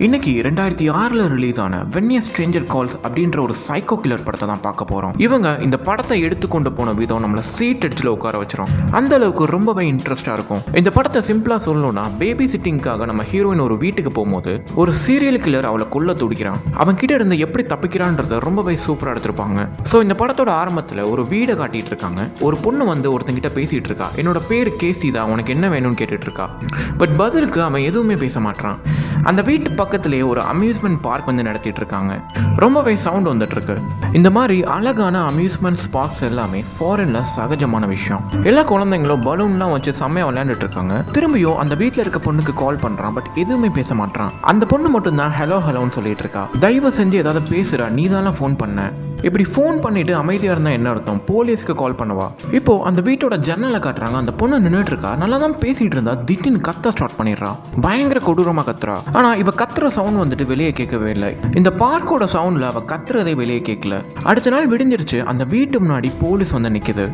இன்னைக்கு 2006 ரிலீஸ் ஆன when a Stranger calls அப்படின்ற ஒரு சைக்கோ கில்லர் படத்தை தான் பார்க்க போறோம். இவங்க இந்த படத்தை எடுத்துக்கொண்டு போன விதம் நம்மள சீட் அடிச்சுல உட்கார வச்சிரும். அந்த அளவுக்கு ரொம்பவே இன்ட்ரெஸ்டா இருக்கும். இந்த படத்தை சிம்பிளா சொல்லணும்னா, பேபி சிட்டிங்காக நம்ம ஹீரோயின் ஒரு வீட்டுக்கு போகும்போது ஒரு சீரியல் கில்லர் அவளை கொல்ல துடிக்கிறான். அவன் கிட்ட இருந்து எப்படி தப்பிக்கிறான்றத ரொம்பவே சூப்பரா எடுத்திருப்பாங்க. ஸோ இந்த படத்தோட ஆரம்பத்தில் ஒரு வீடை காட்டிட்டு இருக்காங்க. ஒரு பொண்ணு வந்து ஒருத்தங்கிட்ட பேசிட்டு இருக்கா. என்னோட பேர் கேசி தான், உனக்கு என்ன வேணும்னு கேட்டுட்டு இருக்கா. பட் பதிலுக்கு அவன் எதுவுமே பேச மாட்டான். அந்த வீட்டு பக்கத்திலேயே ஒரு அம்யூஸ்மெண்ட் பார்க் வந்து நடத்திட்டு இருக்காங்க. ரொம்பவே சவுண்ட் வந்துட்டு இருக்கு. இந்த மாதிரி அழகான அம்யூஸ்மெண்ட் பார்க்ஸ் எல்லாமே ஃபாரின்ல சகஜமான விஷயம். எல்லா குழந்தைங்களும் பலூன்லாம் வச்சு செம்மையா விளையாண்டுட்டு இருக்காங்க. திரும்பியும் அந்த வீட்டில் இருக்க பொண்ணுக்கு கால் பண்றான். பட் எதுவுமே பேச மாட்டான். அந்த பொண்ணு மட்டும் தான் ஹலோ ஹலோன்னு சொல்லிட்டு இருக்கா. தயவு செஞ்சு ஏதாவது பேசுறா, நீ தானே ஃபோன் பண்ண. இப்படி ஃபோன் பண்ணிட்டு அமைதியாக இருந்தால் என்ன அர்த்தம்? போலீஸ்க்கு கால் பண்ணவா? இப்போ அந்த வீட்டோட ஜன்னலை காட்டுறாங்க. அந்த பொண்ணு நின்றுட்டு இருக்கா. நல்லா தான் பேசிட்டு இருந்தா திடீர்னு கத்த ஸ்டார்ட் பண்ணிடுறா. பயங்கர கொடூரமாக கத்துறா. ஆனால் இவ கத்துற சவுண்ட் வந்துட்டு வெளியே கேட்கவே இல்லை. இந்த பார்க்கோட சவுண்ட்ல அவ கத்துறதே வெளியே கேட்கல. அடுத்த நாள் விடிஞ்சிருச்சு. அந்த வீட்டு முன்னாடி போலீஸ் வந்து நிற்குது.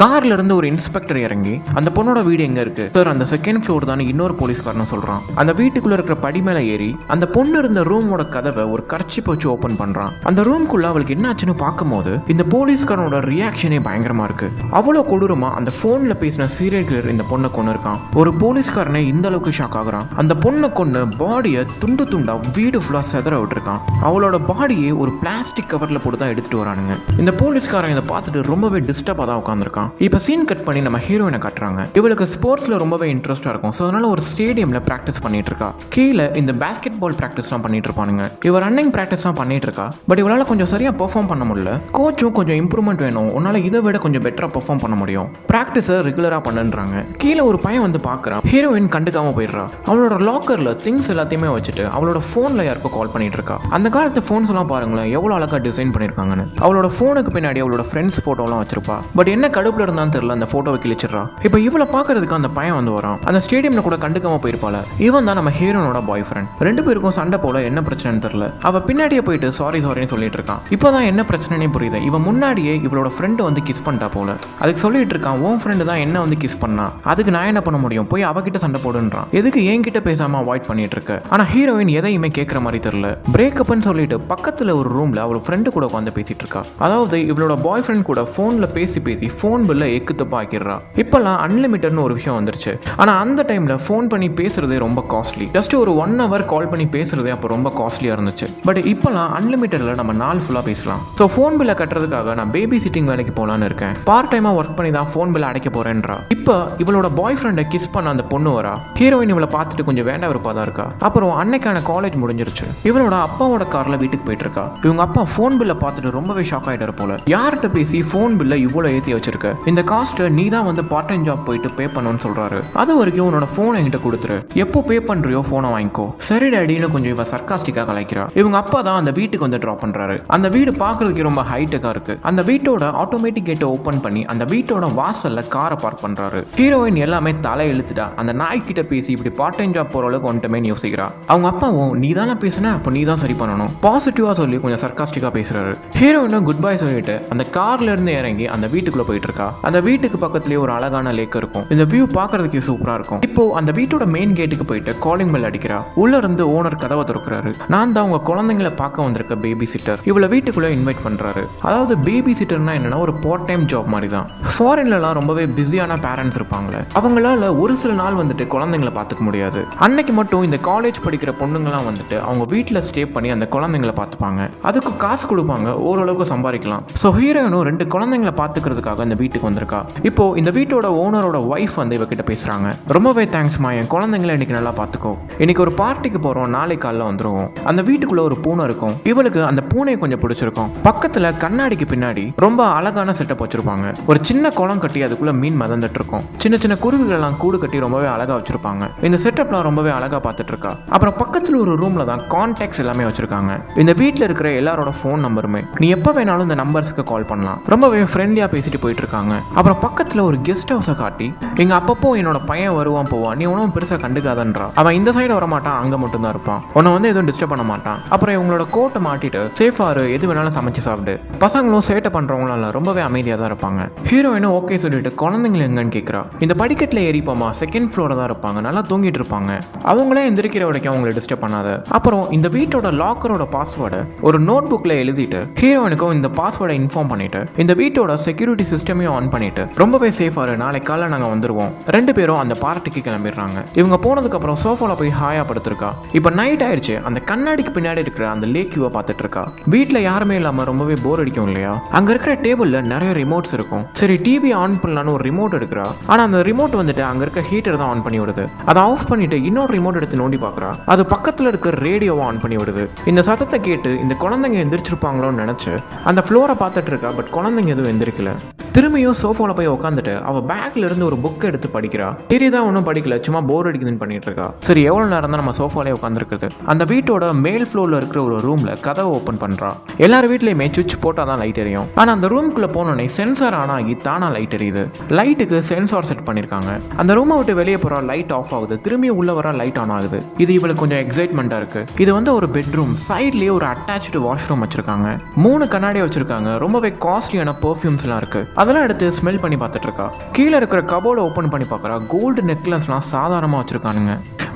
கார்ல இருந்து ஒரு இன்ஸ்பெக்டர் இறங்கி அந்த பொண்ணோட வீடு எங்க இருக்கு சார், அந்த செகண்ட் ஃப்ளோர் தான் இன்னொரு போலீஸ்காரன் சொல்றான். அந்த வீட்டுக்குள்ள இருக்கிற படி மேல ஏறி அந்த பொண்ணு இருந்த ரூமோட கதவை ஒரு கர்ச்சிப் வச்சு ஓபன் பண்றான். அந்த ரூம்குள்ள அவளுக்கு என்ன பார்க்கும்போது இந்த போலீஸ்காரனோட ரியாக்ஷனே பயங்கரமா இருக்கு. அவ்வளோ கொடூரமா அந்த போன்ல பேசின சீரியல் கில்லர் இந்த பொண்ணை கொண்டு இருக்கான். ஒரு போலீஸ்காரனை இந்த அளவுக்கு ஷாக் ஆகுறான். அந்த பொண்ணை கொண்டு பாடியை துண்டு துண்டா வீடு ஃபுல்லா செதற விட்டுருக்கான். அவளோட பாடியை ஒரு பிளாஸ்டிக் கவர்ல போட்டு தான் எடுத்துட்டு வரானுங்க. இந்த போலீஸ்காரன் இதை பார்த்துட்டு ரொம்பவே டிஸ்டர்பா தான் உட்காந்துருக்கான். இப்ப சீன் கட் பண்ணி நம்ம ஹீரோயினை காட்டுறாங்க. இவளுக்கு ஸ்போர்ட்ஸ்ல ரொம்பவே இன்ட்ரெஸ்டா இருக்கும். ஸோ அதனால ஒரு ஸ்டேடியம்ல பிராக்டிஸ் பண்ணிட்டு இருக்கா. கீழே இந்த பேஸ்கெட் பால் பிராக்டிஸ்லாம் பண்ணிட்டு இருப்பானுங்க. இவ ரன்னிங் பிராக்டிஸ்லாம் பண்ணிட்டு இருக்கா. பட் இவளால கொஞ்சம் சரியா பெர்ஃபார்ம் பண்ண முடியல. கோச்சும் கொஞ்சம் இம்ப்ரூவ்மெண்ட் வேணும், உன்னால இதை விட கொஞ்சம் பெட்டரா பெர்ஃபார்ம் பண்ண முடியும், பிராக்டிஸை ரெகுலரா பண்ணுன்றாங்க. கீழே ஒரு பையன் வந்து பார்க்குறான். ஹீரோயின் கண்டுக்காம போயிடுறா. அவளோட லாக்கர்ல திங்ஸ் எல்லாத்தையுமே வச்சுட்டு அவளோட ஃபோன்ல யாருக்கோ கால் பண்ணிட்டு இருக்கா. அந்த காலத்து ஃபோன்ஸ் எல்லாம் பாருங்களேன் எவ்வளோ அழகா டிசைன் பண்ணிருக்காங்கன்னு. அவளோட ஃபோனுக்கு பின்னாடி அவளோட ஃப்ரெண்ட்ஸ் ஃபோட்டோலாம் வச்சிருப்பா. பட் என்ன கடுப்புல இருந்தான்னு தெரியல, அந்த ஃபோட்டோவை கிழிச்சிடறா. இப்போ இவளை பார்க்கறதுக்கு அந்த பையன் வந்து வரான். அந்த ஸ்டேடியம்ல கூட கண்டுக்காம போயிருப்பாள். இவன் தான் நம்ம ஹீரோனோட பாய் ஃப்ரெண்ட். ரெண்டு பேருக்கும் சண்டை போல, என்ன பிரச்சனைன்னு தெரியல. அவ பின்னாடியே போயிட்டு சாரின்னு சொல்லிட்டு இருக்கான். இப்போதான் என்ன பிரச்சனைனே புரியுது. இவன் முன்னாடியே இவளோட ஃப்ரெண்டு வந்து கிஸ் பண்ணிட்டா போல. அதுக்கு சொல்லிட்டு இருக்கான், உன் ஃப்ரெண்டு தான் என்ன வந்து கிஸ் பண்ணா, அதுக்கு நான் என்ன பண்ண முடியும், போய் அவகிட்ட சண்டை போடுன்றான். எதுக்கு என்கிட்ட பேசாம அவாய்ட் பண்ணிட்டு இருக்க. ஆனா ஹீரோயின் எதையுமே கேட்கற மாதிரி தெரியல. பிரேக்கப்னு சொல்லிட்டு பக்கத்துல ஒரு ரூம்ல அவளோட ஃப்ரெண்டு கூட உட்காந்து பேசிட்டு இருக்கா. அதாவது இவளோட பாய் ஃப்ரெண்ட் கூட போன்ல பேசி போன் பில்ல எக்குத்தப்பா ஆக்கிடுறா. இப்பெல்லாம் அன்லிமிட்டட்னு ஒரு விஷயம் வந்துருச்சு. ஆனா அந்த டைம்ல போன் பண்ணி பேசுறதே ரொம்ப காஸ்ட்லி. ஜஸ்ட் ஒரு 1 hour கால் பண்ணி பேசுறதே அப்போ ரொம்ப காஸ்ட்லியா இருந்துச்சு. பட் இப்பெல்லாம் அன்லிமிட்டட்ல நம்ம நாள் ஃபுல்லா பேசலாம். ஸோ போன் பில்ல கட்டுறதுக்காக நான் பேபி சிட்டிங் வேலைக்கு போகலான்னு இருக்கேன். பார்ட் டைமா ஒர்க் பண்ணி தான் ஃபோன் பில் அடைக்க போறேன்றா. இப்போ இவளோட பாய் ஃப்ரெண்டை கிஸ் பண்ண அந்த பொண்ணு வரா. ஹீரோயின் இவளை பார்த்துட்டு கொஞ்சம் வேண்டாம் இருப்பா தான் இருக்கா. அப்புறம் அன்னைக்கான காலேஜ் முடிஞ்சிருச்சு. இவளோட அப்பாவோட கார்ல வீட்டுக்கு போயிட்டு இருக்கா. இவங்க அப்பா ஃபோன் பில்லை பார்த்துட்டு ரொம்பவே ஷாக் ஆயிட்டாரு போல. யார்கிட்ட பேசி ஃபோன் பில்லை இவ்வளோ ஏற்றி வச்சிருக்க, இந்த காஸ்ட்டை நீ தான் வந்து பார்ட் டைம் ஜாப் போயிட்டு பே பண்ணணும்னு சொல்றாரு. அது வரைக்கும் உன்னோட ஃபோனை என்கிட்ட கொடுத்துரு, எப்போ பே பண்றியோ ஃபோனை வாங்கிக்கோ. சரி டேடின்னு கொஞ்சம் இவ சர்க்காஸ்டிக்கா கலாய்க்கிறா. இவங்க அப்பா தான் அந்த வீட்டுக்கு வந்து ட்ராப் பண்றாரு. அந்த வீடு பார்க்கறதுக்கு ரொம்ப ஹைடெக்கா இருக்கு. அந்த வீட்டோட ஆட்டோமேட்டிக் கேட்டை ஓபன் பண்ணி அந்த வீட்டோட வாசல்ல காரை பார்க் பண்றாரு. ஹீரோயின் எல்லாமே தலை இழுத்துட்டா. அந்த நாய்கிட்ட பேசி இப்படி பார்ட் டைம் ஜாப் போற அளவுக்கு ஒன்றுமே யோசிக்கிறா. அவங்க அப்பாவும் நீ தானே பேசுன, அப்போ நீ தான் சரி பண்ணணும், பாசிட்டிவா சொல்லி கொஞ்சம் சர்க்காஸ்டிக்கா பேசுறாரு. ஹீரோயினும் குட் பை சொல்லிட்டு அந்த கார்ல இருந்து இறங்கி அந்த வீட்டுக்குள்ள போயிட்டு இருக்கா. அந்த வீட்டுக்கு பக்கத்துலயே ஒரு அழகான லேக் இருக்கும். இந்த வியூ பார்க்கறதுக்கு சூப்பரா இருக்கும். இப்போ அந்த வீட்டோட மெயின் கேட்டுக்கு போயிட்டு காலிங் பெல் அடிக்கிறா. உள்ள இருந்து ஓனர் கதவை திறக்கிறாரு. நான் தான் உங்க குழந்தைங்களை பார்க்க வந்திருக்க பேபி சிட்டர். இவளை வீட்டுக்குள்ள இன்வைட் பண்றாரு. அதாவது பேபி சிட்டர்னா என்னன்னா ஒரு பார்ட் டைம் ஜாப் மாதிரி தான். ஃபாரின்லலாம் ரொம்பவே பிஸியான பேரண்ட்ஸ் இருப்பாங்களே, அவங்களால ஒரு சில நாள் வந்துட்டு குழந்தைங்களை பார்த்துக்க முடியாது. அன்னைக்கு மட்டும் இந்த காலேஜ் படிக்கிற பொண்ணுங்கலாம் வந்துட்டு அவங்க வீட்டில் ஸ்டே பண்ணி அந்த குழந்தைங்களை பார்த்துப்பாங்க. அதுக்கு காசு கொடுப்பாங்க, ஓரளவுக்கு சம்பாதிக்கலாம். ஸோ ஹீரோயினும் 2 குழந்தைங்களை பார்த்துக்கிறதுக்காக இந்த வீட்டுக்கு வந்திருக்கா. இப்போ இந்த வீட்டோட ஓனரோட ஒய்ஃப் வந்து இவகிட்ட பேசுறாங்க. ரொம்பவே தேங்க்ஸ்மா, என் குழந்தைங்களை இன்னைக்கு நல்லா பார்த்துக்கோ. இன்னைக்கு ஒரு பார்ட்டிக்கு போறோம், நாளை காலைல வந்துருவோம். அந்த வீட்டுக்குள்ள ஒரு பூனை இருக்கும். இவளுக்கு அந்த பூனையை கொஞ்சம் பிடிச்சிருக்கும். பக்கத்துல கண்ணாடிக்கு பின்னாடி ரொம்ப அழகான செட்டப் வச்சிருப்பாங்க. ஒரு சின்ன குளம் கட்டி அதுக்குள்ள மீன் மதந்துட்டு இருக்கும். சின்ன சின்ன குருவிகள் எல்லாம் கூடு கட்டி ரொம்பவே அழகா வச்சிருப்பாங்க. இந்த செட்டப்லாம் ரொம்பவே அழகா பார்த்துட்டு இருக்கா. அப்புறம் பக்கத்துல ஒரு ரூம்ல தான் கான்டாக்ட்ஸ் எல்லாமே வச்சிருக்காங்க. இந்த வீட்டுல இருக்கிற எல்லாரோட ஃபோன் நம்பருமே நீ எப்ப வேணாலும் இந்த நம்பர்ஸ்க்கு கால் பண்ணலாம். ரொம்பவே ஃப்ரெண்ட்லியா பேசிட்டு போயிட்டு இருக்காங்க. அப்புறம் பக்கத்துல ஒரு கெஸ்ட் ஹவுஸை காட்டி எங்க அப்பப்போ என்னோட பையன் வருவான் போவான், நீ ஒன்றும் பெருசா கண்டுக்காதன்றா. அவன் இந்த சைடு வரமாட்டான், அங்க மட்டும் தான் இருப்பான், உன்னை வந்து எதுவும் டிஸ்டர்ப் பண்ண மாட்டான். அப்புறம் இவங்களோட கோட்டை மாட்டிட்டு சேஃபாரு, எது வேணாலும் சமைச்சு சமைச்சு சாப்பிடு. பசங்களும் சேட்டை பண்றவங்களும் இல்ல, ரொம்பவே அமைதியாக தான் இருப்பாங்க. ஹீரோயினும் ஓகே சொல்லிட்டு குழந்தைங்க எங்கன்னு கேட்குறா. இந்த படிக்கட்டில் ஏறிப்போமா, செகண்ட் ஃப்ளோரில் தான் இருப்பாங்க, நல்லா தூங்கிட்டு இருப்பாங்க, அவங்களே எந்திரிக்கிற வரைக்கும் அவங்களை டிஸ்டர்ப் பண்ணாத. அப்புறம் இந்த வீட்டோட லாக்கரோட பாஸ்வேர்டை ஒரு நோட் புக்கில் எழுதிட்டு ஹீரோயினுக்கும் இந்த பாஸ்வேர்டை இன்ஃபார்ம் பண்ணிட்டு இந்த வீட்டோட செக்யூரிட்டி சிஸ்டமையும் ஆன் பண்ணிட்டு ரொம்பவே சேஃபாரு, நாளைக்கு காலையில் நாங்கள் வந்துருவோம். ரெண்டு பேரும் அந்த பார்ட்டிக்கு கிளம்பிடுறாங்க. இவங்க போனதுக்கு அப்புறம் சோஃபால போய் ஹாயா படுத்திருக்கா. இப்போ நைட் ஆயிடுச்சு. அந்த கண்ணாடிக்கு பின்னாடி இருக்கிற அந்த லேக் வியூவை பார்த்துட்டு இருக்கா. வீட்டில் யாருமே இல்லாமல் ரொம்பவே போர் அடிக்கும் இல்லையா. அங்கே இருக்கிற டேபிளில் நிறைய ரிமோட்ஸ் இருக்கும். சரி டிவி ஆன் பண்ணலான்னு ஒரு ரிமோட் எடுக்கிறா. ஆனால் அந்த ரிமோட் வந்துட்டு அங்கே இருக்க ஹீட்டர் தான் ஆன் பண்ணி விடுது. அதை ஆஃப் பண்ணிட்டு இன்னொரு ரிமோட் எடுத்து நோண்டி பார்க்குறா. அது பக்கத்தில் இருக்கிற ரேடியோவை ஆன் பண்ணி விடுது. இந்த சத்தத்தை கேட்டு இந்த குழந்தைங்க எந்திரிச்சிருப்பாங்களோன்னு நினச்சி அந்த ஃப்ளோரை பார்த்துட்டு இருக்கா. பட் குழந்தைங்க எதுவும் எந்திரிக்கல. திரும்பியும் சோஃபால போய் உட்காந்துட்டு அவ பேக்ல இருந்து ஒரு புக் எடுத்து படிக்கிறா. தான் ஒன்றும் படிக்கல, சும்மா போர் அடிக்குதுன்னு பண்ணிட்டு இருக்கா. சரி எவ்வளவு நேரம் தான் நம்ம சோஃபாலே உட்காந்துருக்குது. அந்த வீட்டோட மேல் ஃப்ளோர்ல இருக்கிற ஒரு ரூம்ல கதவை ஓப்பன் பண்றா. எல்லார் வீட்லயுமே சுவிட்ச் போட்டால் தான் லைட் எரியும். ஆனா அந்த ரூம்குள்ள போனோடனே சென்சார் ஆன் ஆகி தானா லைட் எரியுது. லைட்டுக்கு சென்சார் செட் பண்ணிருக்காங்க. அந்த ரூமை விட்டு வெளியே போற லைட் ஆஃப் ஆகுது, திரும்பி உள்ள வர லைட் ஆன் ஆகுது. இது இவளுக்கு கொஞ்சம் எக்ஸைட்மெண்டா இருக்கு. இது வந்து ஒரு பெட்ரூம், சைட்லயே ஒரு அட்டாச்சு வாஷ்ரூம் வச்சிருக்காங்க. 3 கண்ணாடி வச்சிருக்காங்க. ரொம்பவே காஸ்ட்லியான பெர்ஃப்யூம்ஸ் எல்லாம் இருக்கு. அதெல்லாம் எடுத்து ஸ்மெல் பண்ணி பார்த்துட்டு இருக்கா. கீழே இருக்கிற கபோர்டை ஓப்பன் பண்ணி பார்க்குறா. கோல்டு நெக்லஸ்லாம் சாதாரணமாக வச்சிருக்கானுங்க,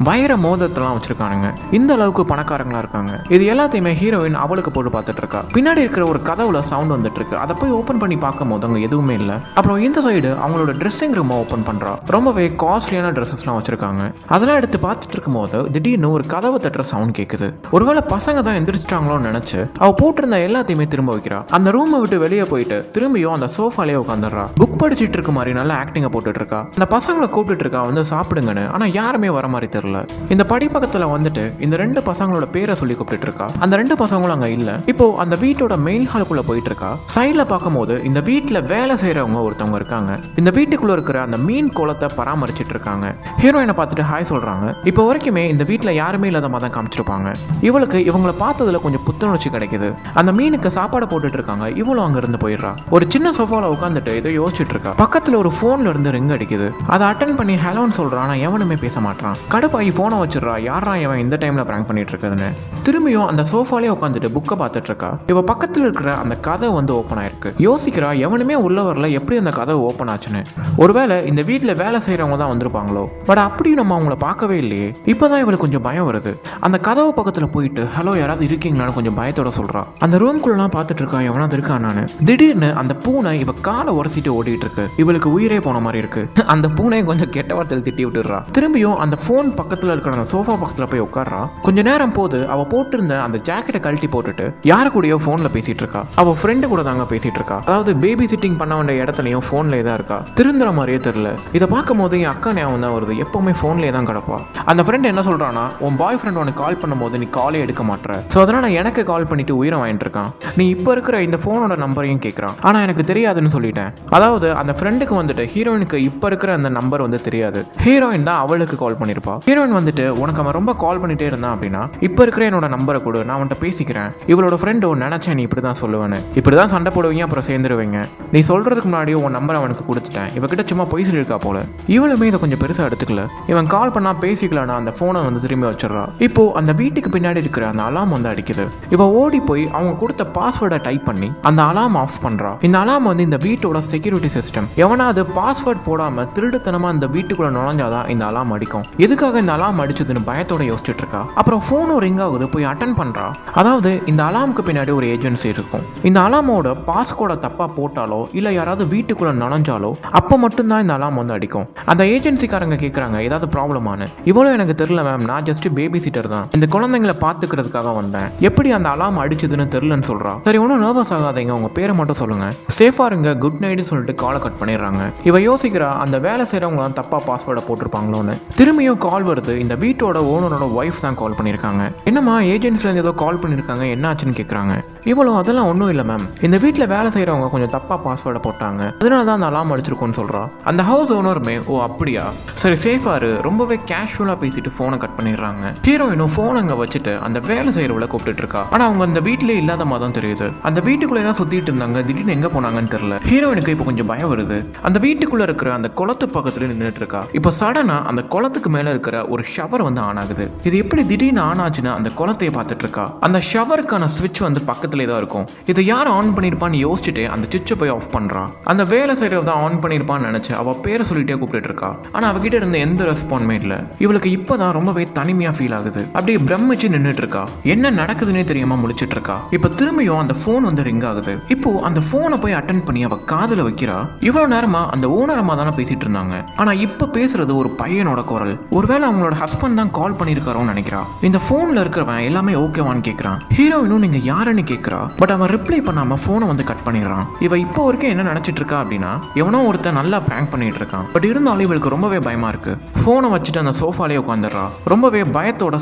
வைர மோதிரத்தெல்லாம் வச்சிருக்கானுங்க. இந்த அளவுக்கு பணக்காரங்களா இருக்காங்க. இது எல்லாத்தையுமே ஹீரோயின் அவளுக்கு போட்டு பார்த்துட்டு இருக்கா. பின்னாடி இருக்கிற ஒரு கதவுல சவுண்ட் வந்துட்டு இருக்கு. அதை போய் ஓப்பன் பண்ணி பார்க்கும் போது அங்கே எதுவுமே இல்லை. அப்புறம் இந்த சைடு அவங்களோட ட்ரெஸ்ஸிங் ரூமை ஓப்பன் பண்றா. ரொம்பவே காஸ்ட்லியான ட்ரெஸ்ஸஸ்லாம் வச்சிருக்காங்க. அதெல்லாம் எடுத்து பார்த்துட்டு இருக்கும் போது திடீர்னு ஒரு கதவை தட்டுற சவுண்ட் கேட்குது. ஒருவேளை பசங்க தான் எந்திரிச்சிட்டாங்களோன்னு நினைச்சு அவ போட்டிருந்த எல்லாத்தையுமே திரும்ப வைக்கிறா. அந்த ரூமை விட்டு வெளியே போயிட்டு திரும்பியும் அந்த சோஃபாலே உட்காந்துடுறா. புக் படிச்சுட்டு இருக்க மாதிரி நல்லா ஆக்டிங்கை போட்டுட்டு இருக்கா. அந்த பசங்களை கூப்பிட்டு இருக்கா வந்து சாப்பிடுங்கன்னு. ஆனா யாருமே வர மாதிரி தெரியல. இந்த படிப்பக்கத்துல வந்துட்டு இந்த 2 பசங்களோட பேரை சொல்லி கூப்பிட்டு இருக்கா. அந்த 2 பசங்களும் அங்க இல்ல. இப்போ அந்த வீட்டோட மெயின் ஹாலுக்குள்ள போயிட்டு இருக்கா. சைட்ல பார்க்கும்போது இந்த வீட்டுல வேலை செய்யறவங்க ஒருத்தவங்க இருக்காங்க. இந்த வீட்டுக்குள்ள இருக்கிற அந்த மீன் குளத்தை பராமரிச்சிட்டு இருக்காங்க. ஹீரோயினை பார்த்துட்டு ஹாய் சொல்றாங்க. இப்போ வரைக்குமே இந்த வீட்டுல யாருமே இல்லாத மாதிரி தான் காமிச்சிருப்பாங்க. இவளுக்கு இவங்களை பார்த்ததுல கொஞ்சம் புத்துணர்ச்சி கிடைக்குது. அந்த மீனுக்கு சாப்பாடு போட்டுட்டு இருக்காங்க. இவளும் அங்க இருந்து போயிடுறா. ஒரு சின்ன சோஃபால உட்காந்துட்டு ஏதோ யோசிச்சுட்டு இருக்கா. பக்கத்துல ஒரு போன்ல இருந்து ரிங் அடிக்குது. அதை அட்டன் பண்ணி ஹலோன்னு சொல்றான். ஆனா எவனுமே பேச மாட்டான். கடுப்பாகி போனை வச்சிடறா. யாரா இவன் இந்த டைம்ல பிராங்க் பண்ணிட்டு இருக்குதுன்னு. திரும்பியும் அந்த சோஃபாலே உட்காந்துட்டு புக்கை பார்த்துட்டு இருக்கா. இவ பக்கத்துல இருக்கிற அந்த கதை வந்து ஓப்பன் ஆயிருக்கு. யோசிக்கிறா எவனுமே உள்ள வரல, எப்படி அந்த கதை ஓப்பன் ஆச்சுன்னு. ஒருவேளை இந்த வீட்டுல வேலை செய்யறவங்க தான் வந்திருப்பாங்களோ. பட் அப்படி நம்ம அவங்கள பார்க்கவே இல்லையே. இப்பதான் இவளுக்கு கொஞ்சம் பயம் வருது. அந்த கதவு பக்கத்துல போயிட்டு ஹலோ யாராவது இருக்கீங்களான்னு கொஞ்சம் பயத்தோட சொல்றா. அந்த ரூம்குள்ளலாம் பார்த்துட்டு இருக்கா எவனாவது இருக்கான்னு. திடீர்னு அந்த பூனை இவ காலை உரசிட்டு ஓடிட்டு இருக்கு. இவளுக்கு உயிரே போன மாதிரி இருக்கு. அந்த பூனை கொஞ்சம் கெட்ட வார்த்தையில் திட்டி விட்டுறா. திரும்பியும் அந்த போன் பக்கத்துல இருக்கிற அந்த சோஃபா பக்கத்துல போய் உட்கார்றா. கொஞ்ச நேரம் போது அவ போட்டிருந்த அந்த ஜாக்கெட்டை கழட்டி போட்டுட்டு யாரு கூடயோ போன்ல பேசிட்டு இருக்கா. அவ ஃப்ரெண்டு கூட தாங்க பேசிட்டு இருக்கா. அதாவது பேபி சிட்டிங் பண்ண வேண்டிய இடத்துலயும் போன்லயே தான் இருக்கா. திருந்துற மாதிரியே தெரியல. இதை பார்க்கும் போது என் அக்கா ஞாபகம் தான் வருது. எப்பவுமே போன்லயே தான் கிடப்பா. அந்த ஃப்ரெண்ட் என்ன சொல்றானா, உன் பாய் ஃப்ரெண்ட் உனக்கு கால் பண்ணும் போது நீ காலே எடுக்க மாட்டேற. ஸோ அதனால எனக்கு கால் பண்ணிட்டு உயிரை வாங்கிட்டு இருக்கான். நீ இப்ப இருக்கிற இந்த போனோட நம்பரையும் கேட்கறான். ஆனா எனக்கு தெரியாதுன்னு சொல்லிட்டேன். அதாவது அந்த ஃப்ரெண்டுக்கு வந்துட்டு ஹீரோயினுக்கு இப்ப இருக்கிற அந்த நம்பர் வந்து தெரியாது. ஹீரோயின் தான் அவளுக்கு கால் பண்ணிருப்பா. ஹீரோயின் வந்துட்டு உனக்கு அவன் ரொம்ப கால் பண்ணிட்டே இருந்தான் அப்படின்னா இப்ப இருக்கிற என்னோட நம்பரை கொடு, நான் அவன்கிட்ட பேசிக்கிறேன். இவளோட ஃப்ரெண்டு நினைச்சேன் நீ இப்படிதான் சொல்லுவேன்னு. இப்படிதான் சண்டை போடுவீங்க, அப்புறம் சேர்ந்துருவீங்க. நீ சொல்றதுக்கு முன்னாடி உன் நம்பர் அவனுக்கு கொடுத்துட்டேன். இவகிட்ட சும்மா பொய் சொல்லியிருக்கா போல. இவளுமே இதை கொஞ்சம் பெருசா எடுத்துக்கல. இவன் கால் பண்ணா பேசிக்கலாம்னா அந்த போனை வந்து திரும்பி வச்சிடறா. இப்போ அந்த வீட்டுக்கு பின்னாடி இருக்கிற அந்த அலாம் வந்து அடிக்குது. இவ ஓடி போய் அவங்க கொடுத்த பாஸ்வேர்டை டைப் பண்ணி அந்த அலாம் ஆஃப் பண்றா. இந்த அலாம் வந்து இந்த வீட்டோட செக்யூரிட்டி சிஸ்டம். எவனாவது பாஸ்வேர்ட் போடாம திருடுத்தனமா இந்த வீட்டுக்குள்ள நுழைஞ்சாதான் இந்த அலாம் அடிக்கும். எதுக்காக இந்த அலாம் அடிச்சதுன்னு பயத்தோட யோசிச்சுட்டு இருக்கா. அப்புறம் போனும் ரிங் ஆகுது. போய் அட்டன் பண்றா. அதாவது இந்த அலாமுக்கு பின்னாடி ஒரு ஏஜென்சி இருக்கும். இந்த அலாமோட பாஸ்கோட தப்பா போட்டாலோ இல்ல யாராவது வீட்டுக்குள்ள நுழைஞ்சாலோ அப்ப மட்டும்தான் இந்த அலாம் வந்து அடிக்கும். அந்த ஏஜென்சிக்காரங்க கேட்கறாங்க ஏதாவது ப்ராப்ளமானு. இவ்வளவு எனக்கு தெரியல மேம், நான் ஜஸ்ட் பேபி சிட்டர் தான், இந்த குழந்தைங்களை பாத்துக்கிறதுக்காக வந்தேன், எப்படி அந்த அலாம் அடிச்சதுன்னு தெரியலன்னு சொல்றா. சரி ஒன்னும் நர்வஸ் ஆகாதீங்க, உங்க பேரை மட்டும் சொல்லுங்க, சேஃபா இருங்க, குட் நைட்னு சொல்லிட்டு காலை கட் பண்ணிடுறாங்க. இவ யோசிக்கிறா அந்த வேலை செய்யறவங்க தான் தப்பா பாஸ்வேர்டை போட்டிருப்பாங்களோன்னு. திரும்பியும் கால் வருது. இந்த வீட்டோட ஓனரோட ஒய்ஃப் தான் கால் பண்ணிருக்காங்க. என்னம்மா ஏஜென்சில இருந்து ஏதோ கால் பண்ணிருக்காங்க, என்ன ஆச்சுன்னு கேக்குறாங்க. இவ்வளவு அதெல்லாம் ஒன்றும் இல்லை மேம், இந்த வீட்டில் வேலை செய்யறவங்க கொஞ்சம் தப்பா பாஸ்வேர்டை போட்டாங்க, அதனால தான் அந்த அலாம் அடிச்சிருக்கோன்னு சொல்றா. அந்த ஹவுஸ் ஓனருமே ஓ அப்படியா சரி சேஃபாரு ரொம்பவே கேஷுவலா பேசிட்டு போனை கட் பண்ணிடுறாங்க. ஹீரோயினும் போன் அங்க வச்சுட்டு அந்த வேலை செய்யறவளை கூப்பிட்டு இருக்கா. ஆனா அவங்க அந்த வீட்டிலே இல்லாத மாதிரி தான் தெரியுது. அந்த வீட்டுக்குள்ளே தான் சுத்திட்டு இருந்தாங்க. திடீர்னு எங்க போனாங்கன்னு தெரியல. ஹீரோயினுக்கு இப்போ கொஞ்சம் பயம் வருது. அந்த வீட்டுக்குள்ள இருக்கிற அந்த குளத்து பக்கத்துல நின்றுட்டு இருக்கா. இப்போ சடனா அந்த குளத்துக்கு மேல இருக்கிற ஒரு ஷவர் வந்து ஆன் ஆகுது. இது எப்படி திடீர்னு ஆன் ஆச்சுன்னா அந்த குளத்தையே பார்த்துட்டு இருக்கா. அந்த ஷவருக்கான ஸ்விட்ச் வந்து பக்கத்துல தான் இருக்கும். இதை யார் ஆன் பண்ணியிருப்பான்னு யோசிச்சுட்டு அந்த சுவிட்சை போய் ஆஃப் பண்ணுறா. அந்த வேலை செய்கிறத ஆன் பண்ணியிருப்பான்னு நினச்சி அவள் பேரை சொல்லிட்டே கூப்பிட்டு இருக்கா. ஆனால் அவகிட்ட இருந்த எந்த ரெஸ்பான்ஸுமே இல்லை. இவளுக்கு இப்போதான் ரொம்பவே தனிமையாக ஃபீல் ஆகுது. அப்படியே பிரமிச்சு நின்றுட்டு இருக்கா. என்ன நடக்குதுன்னே தெரியாம முழிச்சிட்டு இருக்கா. இப்போ திரும்பியும் அந்த ஃபோன் வந்து ரிங் ஆகுது. இப்போ அந்த ஃபோனை போய் அட்டென்ட் பண்ணி அவள் காதில் வைக்கிறா. இவ்வளோ நேரமா அந்த ஓனரமா தானே பேசிட்டு இருந்தாங்க. ஆனால் இப்போ பேசுறது ஒரு பையனோட குரல். ஒருவேளை அவங்களோட ஹஸ்பண்ட் தான் கால் பண்ணியிருக்காரோன்னு நினைக்கிறா. இந்த ஃபோனில் இருக்கிறவன் எல்லாமே ஓகேவான்னு கேட்குறான். ஹீரோயினும் நீங்க யாருன்னு கேட்குறா. பட் அவன் ரிப்ளை பண்ணாம ஃபோனை வந்து கட் பண்ணிடுறான். இவ இப்போ வரைக்கும் என்ன நினைச்சிட்டு இருக்கா அப்படின்னா, எவனோ ஒருத்தன் நல்லா பிராங்க் பண்ணிட்டு இருக்கான். பட் இருந்தாலும் இவளுக்கு ரொம்பவே பயமா இருக்கு. ஃபோனை வச்சுட்டு அந்த சோஃபாலே உட்காந்துடுறா. ரொம்பவே பயத்தோட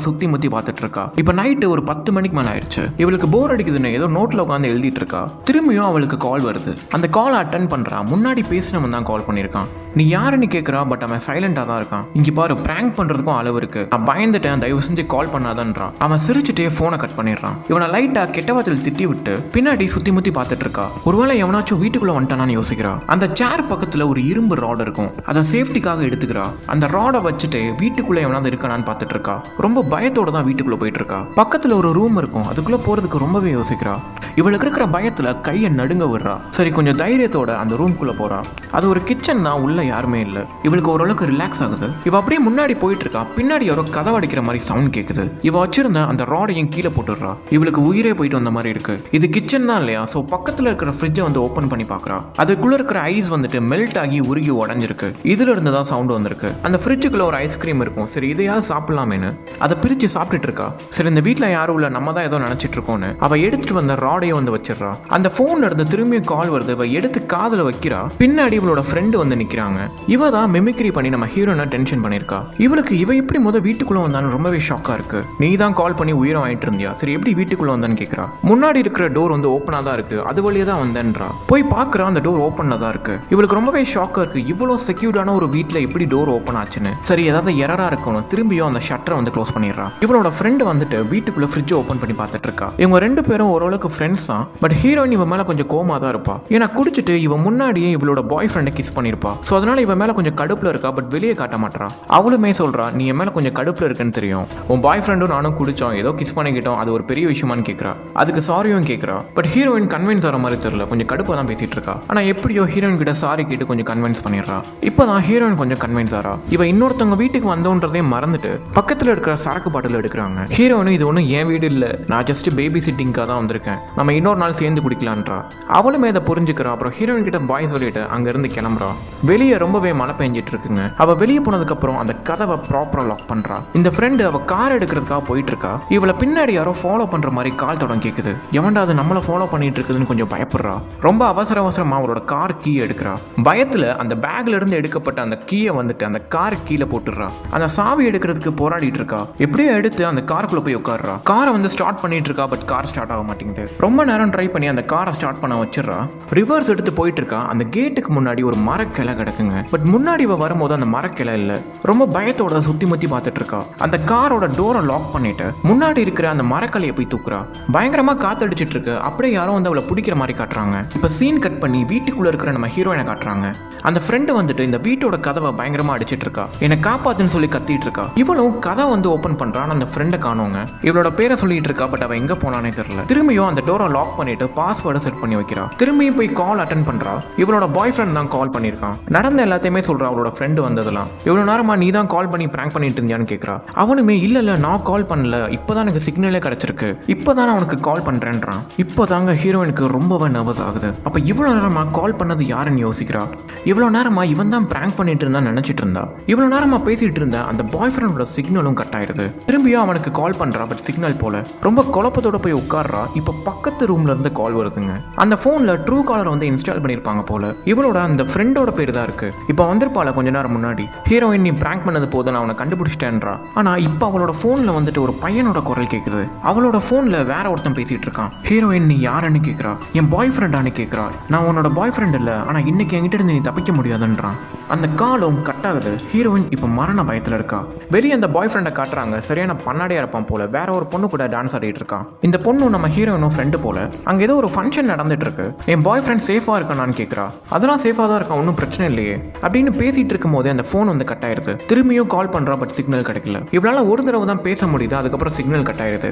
சுத்தி முத்தி பார்த்துட்டு இருக்கா. இப்போ நைட்டு ஒரு 10 மணிக்கு மேலே ஆயிடுச்சு. இவளுக்கு போர் அடிக்குதுன்னு ஏதோ நோட்ல உட்காந்து எழுதிட்டு இருக்கா. திரும்பியும் அவளுக்கு கால் வருது. அந்த காலை அட்டன் பண்றா. முன்னாடி பேசினவன் தான் கால் பண்ணியிருக்கான். நீ யாருன்னு கேட்குறா. பட் அவன் சைலண்டா தான் இருக்கான். இங்க பாரு, பிராங்க் பண்றதுக்கும் அளவு இருக்கு. நான் பயந்துட்டேன், தயவு செஞ்சு கால் பண்ணாதன்றான். அவன் சிரிச்சுட்டே போனை கட் பண்ணிடுறான். இவனை லைட்டா கெட்ட வார்த்தையில் திட்டி விட்டு பின்னாடி சுத்தி முத்தி பார்த்துட்டு இருக்கா. ஒருவேளை எவனாச்சும் வீட்டுக்குள்ள வந்துட்டானான்னு யோசிக்கிறா. அந்த சேர் பக்கத்துல ஒரு இரும்பு ராட் இருக்கும். அதை சேஃப்டிக்காக எடுத்துக்கிறா. அந்த ராடை வச்சுட்டு வீட்டுக்குள்ள எவனாவது இருக்கானான்னு பார்த்துட்டு இருக்கா. ரொம்ப பயத்தோட தான் வீட்டுக்குள்ள போயிட்டு இருக்கா. பக்கத்துல ஒரு ரூம் இருக்கும். அதுக்குள்ள போறதுக்கு ரொம்பவே யோசிக்கிறா. இவளுக்கு இருக்கிற பயத்துல கையை நடுங்க விடுறா. சரி, கொஞ்சம் தைரியத்தோட அந்த ரூம்குள்ள போறா. அது ஒரு கிச்சன் தான். உள்ள யாருமே இல்லை. இவளுக்கு ஓரளவுக்கு ரிலாக்ஸ் ஆகுது. இவ அப்படியே முன்னாடி போயிட்டு இருக்கா. பின்னாடி யாரோ கதவு அடிக்கிற மாதிரி சவுண்ட் கேட்குது. இவ வச்சிருந்த அந்த ராடையும் கீழே போட்டுடுறா. இவளுக்கு உயிரே போயிட்டு வந்த மாதிரி இருக்கு. இது கிச்சன் தான் இல்லையா? ஸோ பக்கத்துல இருக்கிற ஃப்ரிட்ஜை வந்து ஓப்பன் பண்ணி பார்க்கறா. அதுக்குள்ள இருக்கிற ஐஸ் வந்துட்டு மெல்ட் ஆகி உருகி உடஞ்சிருக்கு. இதுல இருந்து தான் சவுண்ட் வந்திருக்கு. அந்த ஃப்ரிட்ஜுக்குள்ள ஒரு ஐஸ்கிரீம் இருக்கும். சரி, இதையாவது சாப்பிடலாமேன்னு அதை பிரிச்சு சாப்பிட்டுட்டு இருக்கா. சரி, இந்த வீட்டில் யாரும் இல்லை, நம்ம தான் ஏதோ நினைச்சிட்டு இருக்கோன்னு அவ எடுத்துட்டு வந்த ராடையும் வந்து வச்சிடறா. அந்த போன்ல இருந்து திரும்பியும் கால் வருது. இவ எடுத்து காதுல வைக்கிறா. பின்னாடி இவளோட ஃப்ரெண்டு வந்து நிக்கிறாங்க. இவ தான் மிமிக்ரி பண்ணி நம்ம ஹீரோனை டென்ஷன் பண்ணிருக்கா. இவளுக்கு இவ எப்படி வீட்டுக்குள்ள வந்தான்னு ரொம்பவே ஷாக்கா இருக்கு. நீ தான் கால் பண்ணி உயிரை வாங்கிட்டு இருந்தியா? சரி, எப்படி வீட்டுக்குள்ள வந்தான்னு கேட்கறா. முன்னாடி இருக்கிற டோர் வந்து ஓப்பனா தான் இருக்கு. அது வழியே தான் வந்தேன்றா. போய் பாக்குறா, அந்த டோர் ஓப்பன்ல தான் இருக்கு. இவளுக்கு ரொம்பவே ஷாக்கா இருக்கு. இவ்வளவு செக்யூர்டான ஒரு வீட்டுல எப்படி டோர் ஓப்பன் ஆச்சுன்னு. சரி, ஏதாவது எரரா இருக்கணும். திரும்பியும் அந்த ஷட்டரை வந்து க்ளோஸ் பண்ணிடுறா. இவளோட ஃப்ரெண்டு வந்துட்டு வீட்டுக்குள்ள ஃப்ரிட்ஜ் ஓப்பன் பண்ணி பார்த்துட்டு இருக்கா. இவங்க ரெண்டு பேரும் ஓரளவுக்கு ஃப்ரெண்ட்ஸ் தான். பட் ஹீரோயின் இவன் மேல கொஞ்சம் கோமா தான் இருப்பா. ஏன்னா குடிச்சிட்டு இவன் முன்னாடியே இவளோட பாய் ஃப்ரெண்டை கிஸ் பண்ணிருப்பா. ஸோ அதனால இவன் மேல கொஞ்சம் கடுப்புல இருக்கா. பட் வெளியே காட்ட மாட்டா. அவளுமே சொல்றா, நீ என் மேல கொஞ்சம் கடுப்புல இருக்குன்னு தெரியும். உன் பாய் ஃப்ரெண்டும் நானும் குடிச்சோம், ஏதோ கிஸ் பண்ணிக்கிட்டோம், அது ஒரு பெரிய விஷயமான்னு கேட்கறா. அதுக்கு சாரியும் கேட்கறா. பட் ஹீரோயின் கன்வின்ஸ் ஆகிற மாதிரி தெரியல. கொஞ்சம் கடுப்பா தான் பேசிட்டு இருக்கா. ஆனா எப்படியோ ஹீரோயின் கிட்ட சாரி கேட்டு கொஞ்சம் கன்வின்ஸ் பண்ணிடுறா. இப்பதான் ஹீரோயின் கொஞ்சம் கன்வின்ஸ் ஆறா. இவ இன்னொருத்தவங்க வீட்டுக்கு வந்தோன்றதே மறந்துட்டு பக்கத்துல இருக்கிற சரக்கு பாட்டில் எடுக்கிறாங்க. ஹீரோயின் இது ஒன்றும் என் வீடு இல்லை, நான் ஜஸ்ட் பேபி சிட்டிங்காக தான் வந்திருக்கேன், நம்ம இன்னொரு நாள் சேர்ந்து குடிக்கலான்றா. அவளுமே அதை புரிஞ்சுக்கிறா. அப்புறம் ஹீரோயின் கிட்ட பாய் சொல்லிட்டு அங்க இருந்து கிளம்புறா. வெளியே ரொம்பவே மழை பெஞ்சிட்டு இருக்குங்க. அவ வெளியே போனதுக்கு அப்புறம் அந்த கதவை ப்ராப்பரா லாக் பண்றா. இந்த ஃப்ரெண்டு அவ கார் எடுக்கிறதுக்காக போயிட்டு இருக்கா. இவளை பின்னாடி யாரோ ஃபாலோ பண்ற மாதிரி கால் தடம் கேக்குது. எவன்டா அது நம்மள ஃபாலோ பண்ணிட்டு இருக்குதுன்னு கொஞ்சம் பயப்படுறா. ரொம்ப அவசரமா அவளோட கார் கீ எடுக்கிறா. பயத்துல அந்த பேக்ல இருந்து எடுக்கப்பட்ட அந்த கீயை வந்துட்டு அந்த கார் கீழே போட்டுடுறா. அந்த சாவி எடுக்கிறதுக்கு போராடிட்டு இருக்கா. எப்படியோ எடுத்து அந்த காருக்குள்ள போய் உட்கார்றா. காரை வந்து ஸ்டார்ட் பண்ணிட்டு இருக்கா. பட் கார் ஸ்டார்ட் ஆக மாட்டேங்குது. ரொம்ப நேரம் ட்ரை பண்ணி அந்த காரை ஸ்டார்ட் பண்ண வச்சிடறா. ரிவர்ஸ் எடுத்து போயிட்டு இருக்கா. அந்த கேட்டுக்கு முன்னாடி ஒரு மரக்கிளை கிடக்குங்க. பட் முன்னாடி வரும்போது அந்த மரக்கிளை இல்ல. ரொம்ப பயத்தோட சுத்தி முத்தி பார்த்துட்டு இருக்கா. அந்த காரோட டோரை லாக் பண்ணிட்டு முன்னாடி இருக்கிற அந்த மரக்கலையை போய் தூக்குறா. பயங்கரமா காத்தடிச்சிட்டு இருக்கு. அப்படியே யாரோ வந்து அவளை பிடிக்கிற மாதிரி காட்டுறாங்க. இப்ப சீன் கட் பண்ணி வீட்டுக்குள்ள இருக்கிற நம்ம ஹீரோயினை காட்டுறாங்க. அந்த ஃப்ரெண்டு வந்துட்டு இந்த வீட்டோட கதவை பயங்கரமா அடிச்சிட்டு இருக்கா. என்னை காப்பாத்துன்னு சொல்லி கத்திட்டு இருக்கா. இவளும் கதை வந்து ஓபன் பண்றான். அந்த ஃப்ரெண்டை காணோங்க. இவளோட பேரை சொல்லிட்டு இருக்கா. பட் அவ எங்க போனானே தெரியல. திரும்பியும் அந்த டோரை லாக் பண்ணிட்டு பாஸ்வேர்டை செட் பண்ணி வைக்கிறா. திரும்பியும் போய் கால் அட்டன் பண்றா. இவளோட பாய் ஃப்ரெண்ட் தான் கால் பண்ணிருக்கான். நடந்த எல்லாத்தையுமே சொல்றா. அவளோட ஃப்ரெண்டு வந்ததெல்லாம் இவ்வளவு நேரமா நீ தான் கால் பண்ணி பிராங்க் பண்ணிட்டு இருந்தியான்னு கேட்கறா. அவனுமே இல்ல நான் கால் பண்ணல, இப்பதான் எனக்கு சிக்னலே கிடைச்சிருக்கு, இப்பதான் அவனுக்கு கால் பண்றேன்றான். இப்போதாங்க ஹீரோயினுக்கு ரொம்பவே நர்வஸ் ஆகுது. அப்ப இவ்வளவு நேரமா கால் பண்ணது யாருன்னு யோசிக்கிறா. இவ்வளவு நேரமா இவன் தான் பிராங்க் பண்ணிட்டு இருந்தா நினைச்சிட்டு இருந்தா. இவ்வளவு நேரமா பேசிட்டு இருந்த அந்த பாய் ஃப்ரெண்டோட சிக்னலும் கட் ஆயிடுது. திரும்பியும் அவனுக்கு கால் பண்றா. பட் சிக்னல் போல. ரொம்ப குழப்பத்தோட போய் உட்கார்றா. இப்ப பக்கத்து ரூம்ல இருந்து கால் வருதுங்க. அந்த போன்ல ட்ரூ காலர் வந்து இன்ஸ்டால் பண்ணிருப்பாங்க போல. இவளோட அந்த ஃப்ரெண்டோட பேர் தான் இருக்கு. இப்ப வந்திருப்பால கொஞ்ச நேரம் முன்னாடி. ஹீரோயின் நீ பிராங்க் பண்ணது போது நான் அவனை கண்டுபிடிச்சிட்டேன்றா. ஆனா இப்ப அவளோட போன்ல வந்துட்டு ஒரு பையனோட குரல் கேக்குது. அவளோட போன்ல வேற ஒருத்தன் பேசிட்டு இருக்கான். ஹீரோயின் நீ யாருன்னு கேக்குறா. என் பாய் ஃப்ரெண்டான்னு கேக்குறா. நான் உன்னோட பாய் ஃப்ரெண்ட் இல்ல, ஆனா இன்னைக்கு என்கிட்ட இருந்து நீ தப்பிக்க முடியாதுன்றான். அந்த காலும் கட் ஆகுது. ஹீரோயின் இப்போ மரண பயத்தில் இருக்கா. வெளியே அந்த பாய் ஃப்ரெண்டை காட்டுறாங்க. சரியான பண்ணாடியா இருப்பான் போல. வேற ஒரு பொண்ணு கூட டான்ஸ் ஆடிட்டு இருக்கான். இந்த பொண்ணு நம்ம ஹீரோயினும் ஃப்ரெண்டு போல. அங்கே ஏதோ ஒரு ஃபங்க்ஷன் நடந்துட்டு இருக்கு. என் பாய் ஃப்ரெண்ட் சேஃபாக இருக்கானான்னு கேட்குறா. அதெல்லாம் சேஃபாக தான் இருக்கான், ஒன்றும் பிரச்சனை இல்லையே அப்படின்னு பேசிட்டு இருக்கும் போதே அந்த ஃபோன் வந்து கட் ஆயிருது. திரும்பியும் கால் பண்ணுறா, பட் சிக்னல் கிடைக்கல. இவளால ஒரு தடவை தான் பேச முடியுது. அதுக்கப்புறம் சிக்னல் கட் ஆயிருது.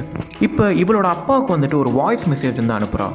இப்போ இவளோட அப்பாவுக்கு வந்துட்டு ஒரு வாய்ஸ் மெசேஜ் வந்து அனுப்புறா.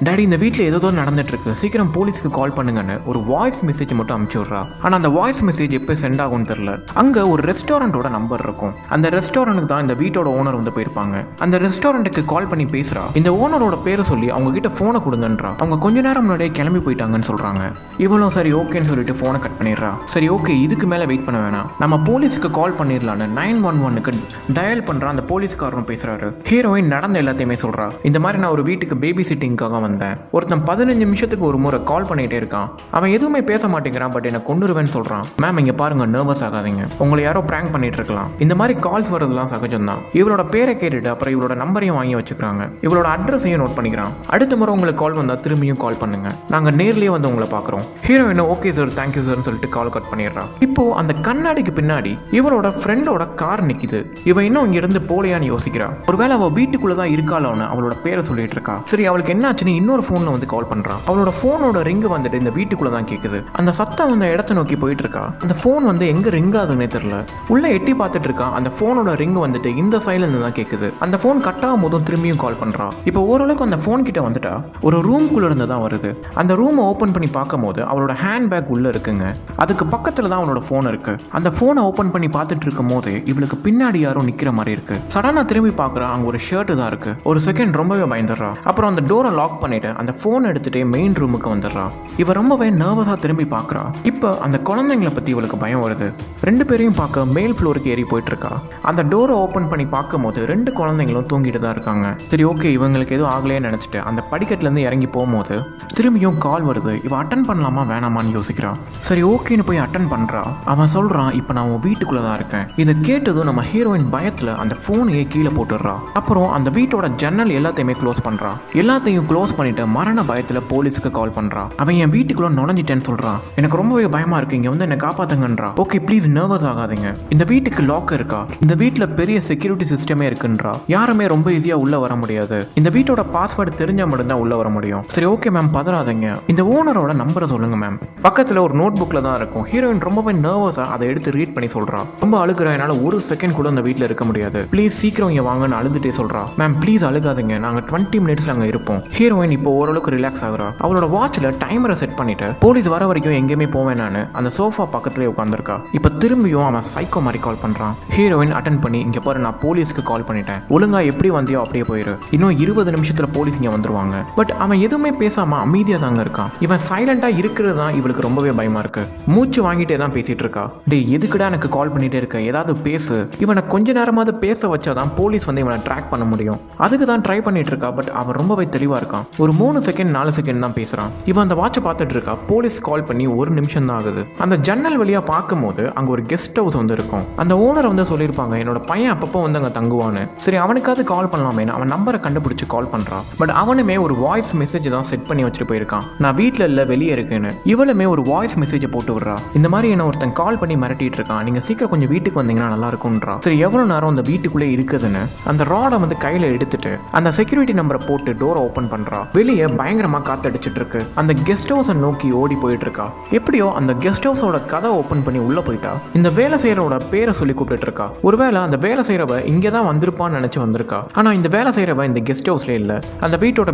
டாடி, இந்த வீட்டில் ஏதோ நடந்துட்டு இருக்கு, சீக்கிரம் போலீஸ்க்கு கால் பண்ணுங்கன்னு ஒரு வாய்ஸ் மெசேஜ் மட்டும் அனுப்பிச்சு விட்றா. ஆனால் அந்த வாய்ஸ் மெசேஜ் எப்போ சென்ட் ஆகும்னு தெரியல. அங்கே ஒரு ரெஸ்டாரண்ட்டோட நம்பர் இருக்கும். அந்த ரெஸ்டாரண்ட்டுக்கு தான் இந்த வீட்டோட ஓனர் வந்து போயிருப்பாங்க. அந்த ரெஸ்டாரண்ட்டுக்கு கால் பண்ணி பேசுறா. இந்த ஓனரோட பேரை சொல்லி அவங்க கிட்ட ஃபோனை கொடுங்கன்றா. அவங்க கொஞ்ச நேரம் முன்னாடியே கிளம்பி போயிட்டாங்கன்னு சொல்றாங்க. இவளும் சரி ஓகேன்னு சொல்லிட்டு ஃபோனை கட் பண்ணிடுறா. சரி ஓகே, இதுக்கு மேலே வெயிட் பண்ண வேணாம், நம்ம போலீஸுக்கு கால் பண்ணிடலான்னு 911க்கு டயல் பண்றா. அந்த போலீஸ்காரரும் பேசுறாரு. ஹீரோயின் நடந்த எல்லாத்தையுமே சொல்றா. இந்த மாதிரி நான் ஒரு வீட்டுக்கு பேபி சிட்டிங்காக வந்தேன். ஒருத்தன் 15 நிமிஷத்துக்கு ஒரு முறை கால் பண்ணிட்டே இருக்கான். அவன் எதுவுமே பேச மாட்டேங்கிறான், பட் என்ன கொண்டுருவேன்னு சொல்றான். மேம் இங்க பாருங்க, நர்வஸ் ஆகாதீங்க, உங்களை யாரோ பிராங்க் பண்ணிட்டு இருக்கலாம். இந்த மாதிரி கால்ஸ் வரதுலாம் சகஜம் தான். இவளோட பேரை கேட்டுட்டு அப்புறம் இவளோட நம்பரையும் வாங்கி வச்சுக்கிறாங்க. இவளோட அட்ரஸையும் நோட் பண்ணிக்கிறான். அடுத்த முறை உங்களுக்கு கால் வந்தா திரும்பியும் கால் பண்ணுங்க, நாங்க நேர்லயே வந்து உங்களை பாக்குறோம். ஹீரோயின் ஓகே சார், தேங்க்யூ சார்னு சொல்லிட்டு கால் கட் பண்ணிடுறான். இப்போ அந்த கண்ணாடிக்கு பின்னாடி இவளோட ஃப்ரெண்டோட கார் நிக்குது. இவ இன்னும் இங்க இருந்து போலையான்னு யோசிக்கிறா. ஒருவேளை அவ வீட்டுக்குள்ளதான் இருக்காளோன்னு அவளோட பேரை சொல்லிட்டு இருக்கா. சரி, அவளுக்கு என்ன ஆச்சுன்னு இன்னொரு ஃபோன்ல வந்து கால் பண்றான். அவளோட ஃபோனோட ரிங் வந்துட்டு இந்த வீட்டுக்குள்ள தான் கேக்குது. அந்த சத்தம் அந்த இடத்தை நோக்கி போயிட்டு இருக்கா. அந்த ஃபோன் வந்து எங்க ரிங் ஆகுதுன்னே தெரியல. உள்ள எட்டி பார்த்துட்டு இருக்கா. அந்த ஃபோனோட ரிங் வந்துட்டு இந்த சைடுல இருந்து தான் கேக்குது. அந்த ஃபோன் கட் ஆகும் போதும் திரும்பியும் கால் பண்றா. இப்போ ஓரளவுக்கு அந்த ஃபோன் கிட்ட வந்துட்டா. ஒரு ரூம்குள்ள இருந்து தான் வருது. அந்த ரூமை ஓபன் பண்ணி பார்க்கும்போது அவளோட ஹேண்ட் பேக் உள்ள இருக்குங்க. அதுக்கு பக்கத்துல தான் அவளோட ஃபோன் இருக்கு. அந்த ஃபோனை ஓபன் பண்ணி பார்த்துட்டு இருக்கும் போது இவளுக்கு பின்னாடி யாரோ நிக்கிற மாதிரி இருக்கு. சடனா திரும்பி பார்க்கறா. அங்க ஒரு ஷர்ட் தான் இருக்கு. ஒரு செகண்ட் ரொம்பவே பயந்துடுறா. அப்புறம் அந்த டோரை லாக் பண்ணிட்டு அந்த ஃபோன் எடுத்துட்டு மெயின் ரூமுக்கு வந்துடுறா. இவ ரொம்பவே நர்வஸா திரும்பி பார்க்கறா. இப்போ அந்த குழந்தைங்களை பத்தி இவளுக்கு பயம் வருது. ரெண்டு பேரையும் பார்க்க மேல் ஃப்ளோருக்கு ஏறி போயிட்டு இருக்கா. அந்த டோரை ஓபன் பண்ணி பார்க்கும்போது 2 குழந்தைங்களும் தூங்கிட்டு தான் இருக்காங்க. சரி ஓகே, இவங்களுக்கு எதுவும் ஆகலையேன்னு நினைச்சிட்டு அந்த படிக்கட்டுல இருந்து இறங்கி போகும்போது திரும்பியும் கால் வருது. இவ அட்டன் பண்ணலாமா வேணாமான்னு யோசிக்கிறா. சரி ஓகேன்னு போய் அட்டன் பண்றா. அவன் சொல்றான், இப்போ நான் உன் வீட்டுக்குள்ள தான் இருக்கேன். இதை கேட்டதும் நம்ம ஹீரோயின் பயத்துல அந்த போனையே கீழே போட்டுடுறா. அப்புறம் அந்த வீட்டோட ஜன்னல் எல்லாத்தையுமே க்ளோஸ் பண்றா. எல்லாத்தையும் க்ளோஸ் பண்ணிட்டு மரண பயத்துல போலீஸ்க்கு கால் பண்றா. அவன் என் வீட்டுக்குள்ள நுழைஞ்சிட்டேன்னு சொல்றான். எனக்கு ரொம்பவே பயமா இருக்கு, இங்க வந்து என்ன காப்பாத்துங்கன்றா. ஓகே ப்ளீஸ் நர்வஸ் ஆகாதீங்க, இந்த வீட்டுக்கு லாக் இருக்கா, இந்த வீட்டுல பெரிய செக்யூரிட்டி சிஸ்டமே இருக்குன்றா. யாருமே ரொம்ப ஈஸியா உள்ள வர முடியாது. இந்த வீட்டோட பாஸ்வேர்டு தெரிஞ்சா மட்டும்தான் உள்ள வர முடியும். சரி ஓகே மேம், பதறாதீங்க, இந்த ஓனரோட நம்பரை சொல்லுங்க மேம். பக்கத்துல ஒரு நோட் புக்ல தான் இருக்கும். ஹீரோயின் ரொம்பவே நர்வஸா அதை எடுத்து ரீட் பண்ணி சொல்றா. ரொம்ப அழுகுறா, என்னால ஒரு செகண்ட் கூட அந்த வீட்டுல இருக்க முடியாது, ப்ளீஸ் சீக்கிரம் இங்க வாங்கன்னு அழுதுட்டே சொல்றா. மேம் ப்ளீஸ் அழுகாதீங்க, நாங்க 20 மினிட்ஸ்ல அங்க இருப்போம். ஹீரோயின் இப்போ ஓரளவுக்கு ரிலாக்ஸ் ஆகுறா. அவளோட வாட்ச்ல டைமரை செட் பண்ணிட்டு போலீஸ் வர வரைக்கும் எங்கேயுமே போவேன் நான் அந்த சோஃபா பக்கத்துலேயே உட்காந்துருக்கா. இப்போ திரும்பியும் அவன் சைக்கோ மாதிரி கால் பண்றான். ஹீரோயின் அட்டன் பண்ணி, இங்க பாரு நான் போலீஸ்க்கு கால் பண்ணிட்டேன், ஒழுங்கா எப்படி வந்தியோ அப்படியே போயிரு, இன்னும் 20 நிமிஷத்துல போலீஸ் இங்க வந்துருவாங்க. பட் அவன் எதுவுமே பேசாம அமைதியா தாங்க இருக்கான். இவன் சைலண்டா இருக்கிறது தான் இவளுக்கு ரொம்பவே பயமா இருக்கு. மூச்சு வாங்கிட்டே தான் பேசிட்டு இருக்கா. டே எதுக்குடா எனக்கு கால் பண்ணிட்டே இருக்க, ஏதாவது பேசு. இவனை கொஞ்ச நேரமாவது பேச வச்சாதான் போலீஸ் வந்து இவனை ட்ராக் பண்ண முடியும். அதுக்கு தான் ட்ரை பண்ணிட்டு இருக்கா. பட் அவன் ரொம்பவே தெளிவா இருக்கான். ஒரு 3 செகண்ட் 4 செகண்ட் தான் பேசுறான். இவன் அந்த வாட்சை பார்த்துட்டு இருக்கா. போலீஸ் கால் பண்ணி 1 நிமிஷம் தான் ஆகுது. அந்த ஜன்னல் வழியா பார்க்கும்போது அங்க ஒரு கெஸ்ட் ஹவுஸ் வந்து இருக்கும். அந்த ஓனர் வந்து சொல்லியிருப்பாங்க, என்னோட பையன் அப்பப்போ வந்து அங்க தங்குவான்னு. சரி அவனுக்காவது கால் பண்ணலாமே, அவன் நம்பரை கண்டுபிடிச்சு கால் பண்றான். பட் அவனுமே ஒரு வாய்ஸ் மெசேஜ் தான் செட் பண்ணி வச்சுட்டு போயிருக்கான், நான் வீட்டுல இல்ல வெளியே இருக்கேன்னு. இவளுமே ஒரு வாய்ஸ் மெசேஜை போட்டு விடுறா. இந்த மாதிரி என்ன ஒருத்தன் கால் பண்ணி மிரட்டிட்டு இருக்கான், நீங்க சீக்கிரம் கொஞ்சம் வீட்டுக்கு வந்தீங்கன்னா நல்லா இருக்கும்ன்றா. சரி எவ்வளவு நேரம் அந்த வீட்டுக்குள்ளே இருக்குதுன்னு அந்த ராடை வந்து கையில எடுத்துட்டு அந்த செக்யூரிட்டி நம்பரை போட்டு டோரை ஓபன் பண்றா. வெளியே பயங்கரமா காத்தடிச்சிட்டு இருக்கு. அந்த கெஸ்ட் ஹவுஸை நோக்கி ஓடி போயிட்டு இருக்கா. எப்படியோ அந்த கெஸ்ட் ஹவுஸோட கதை ஓபன் பண்ணி உள்ள போயிட்டா. இந்த வேலை செய்யறோட பேரை சொல்லி கூப்பிட்டு இருக்கா. ஒருவேளை அந்த வேலை செய்யறவ இங்கதான் வந்திருப்பான்னு நினைச்சு வந்திருக்கா. ஆனா இந்த வேலை செய்யறவ இந்த கெஸ்ட் ஹவுஸ்ல இல்ல. அந்த வீட்டோட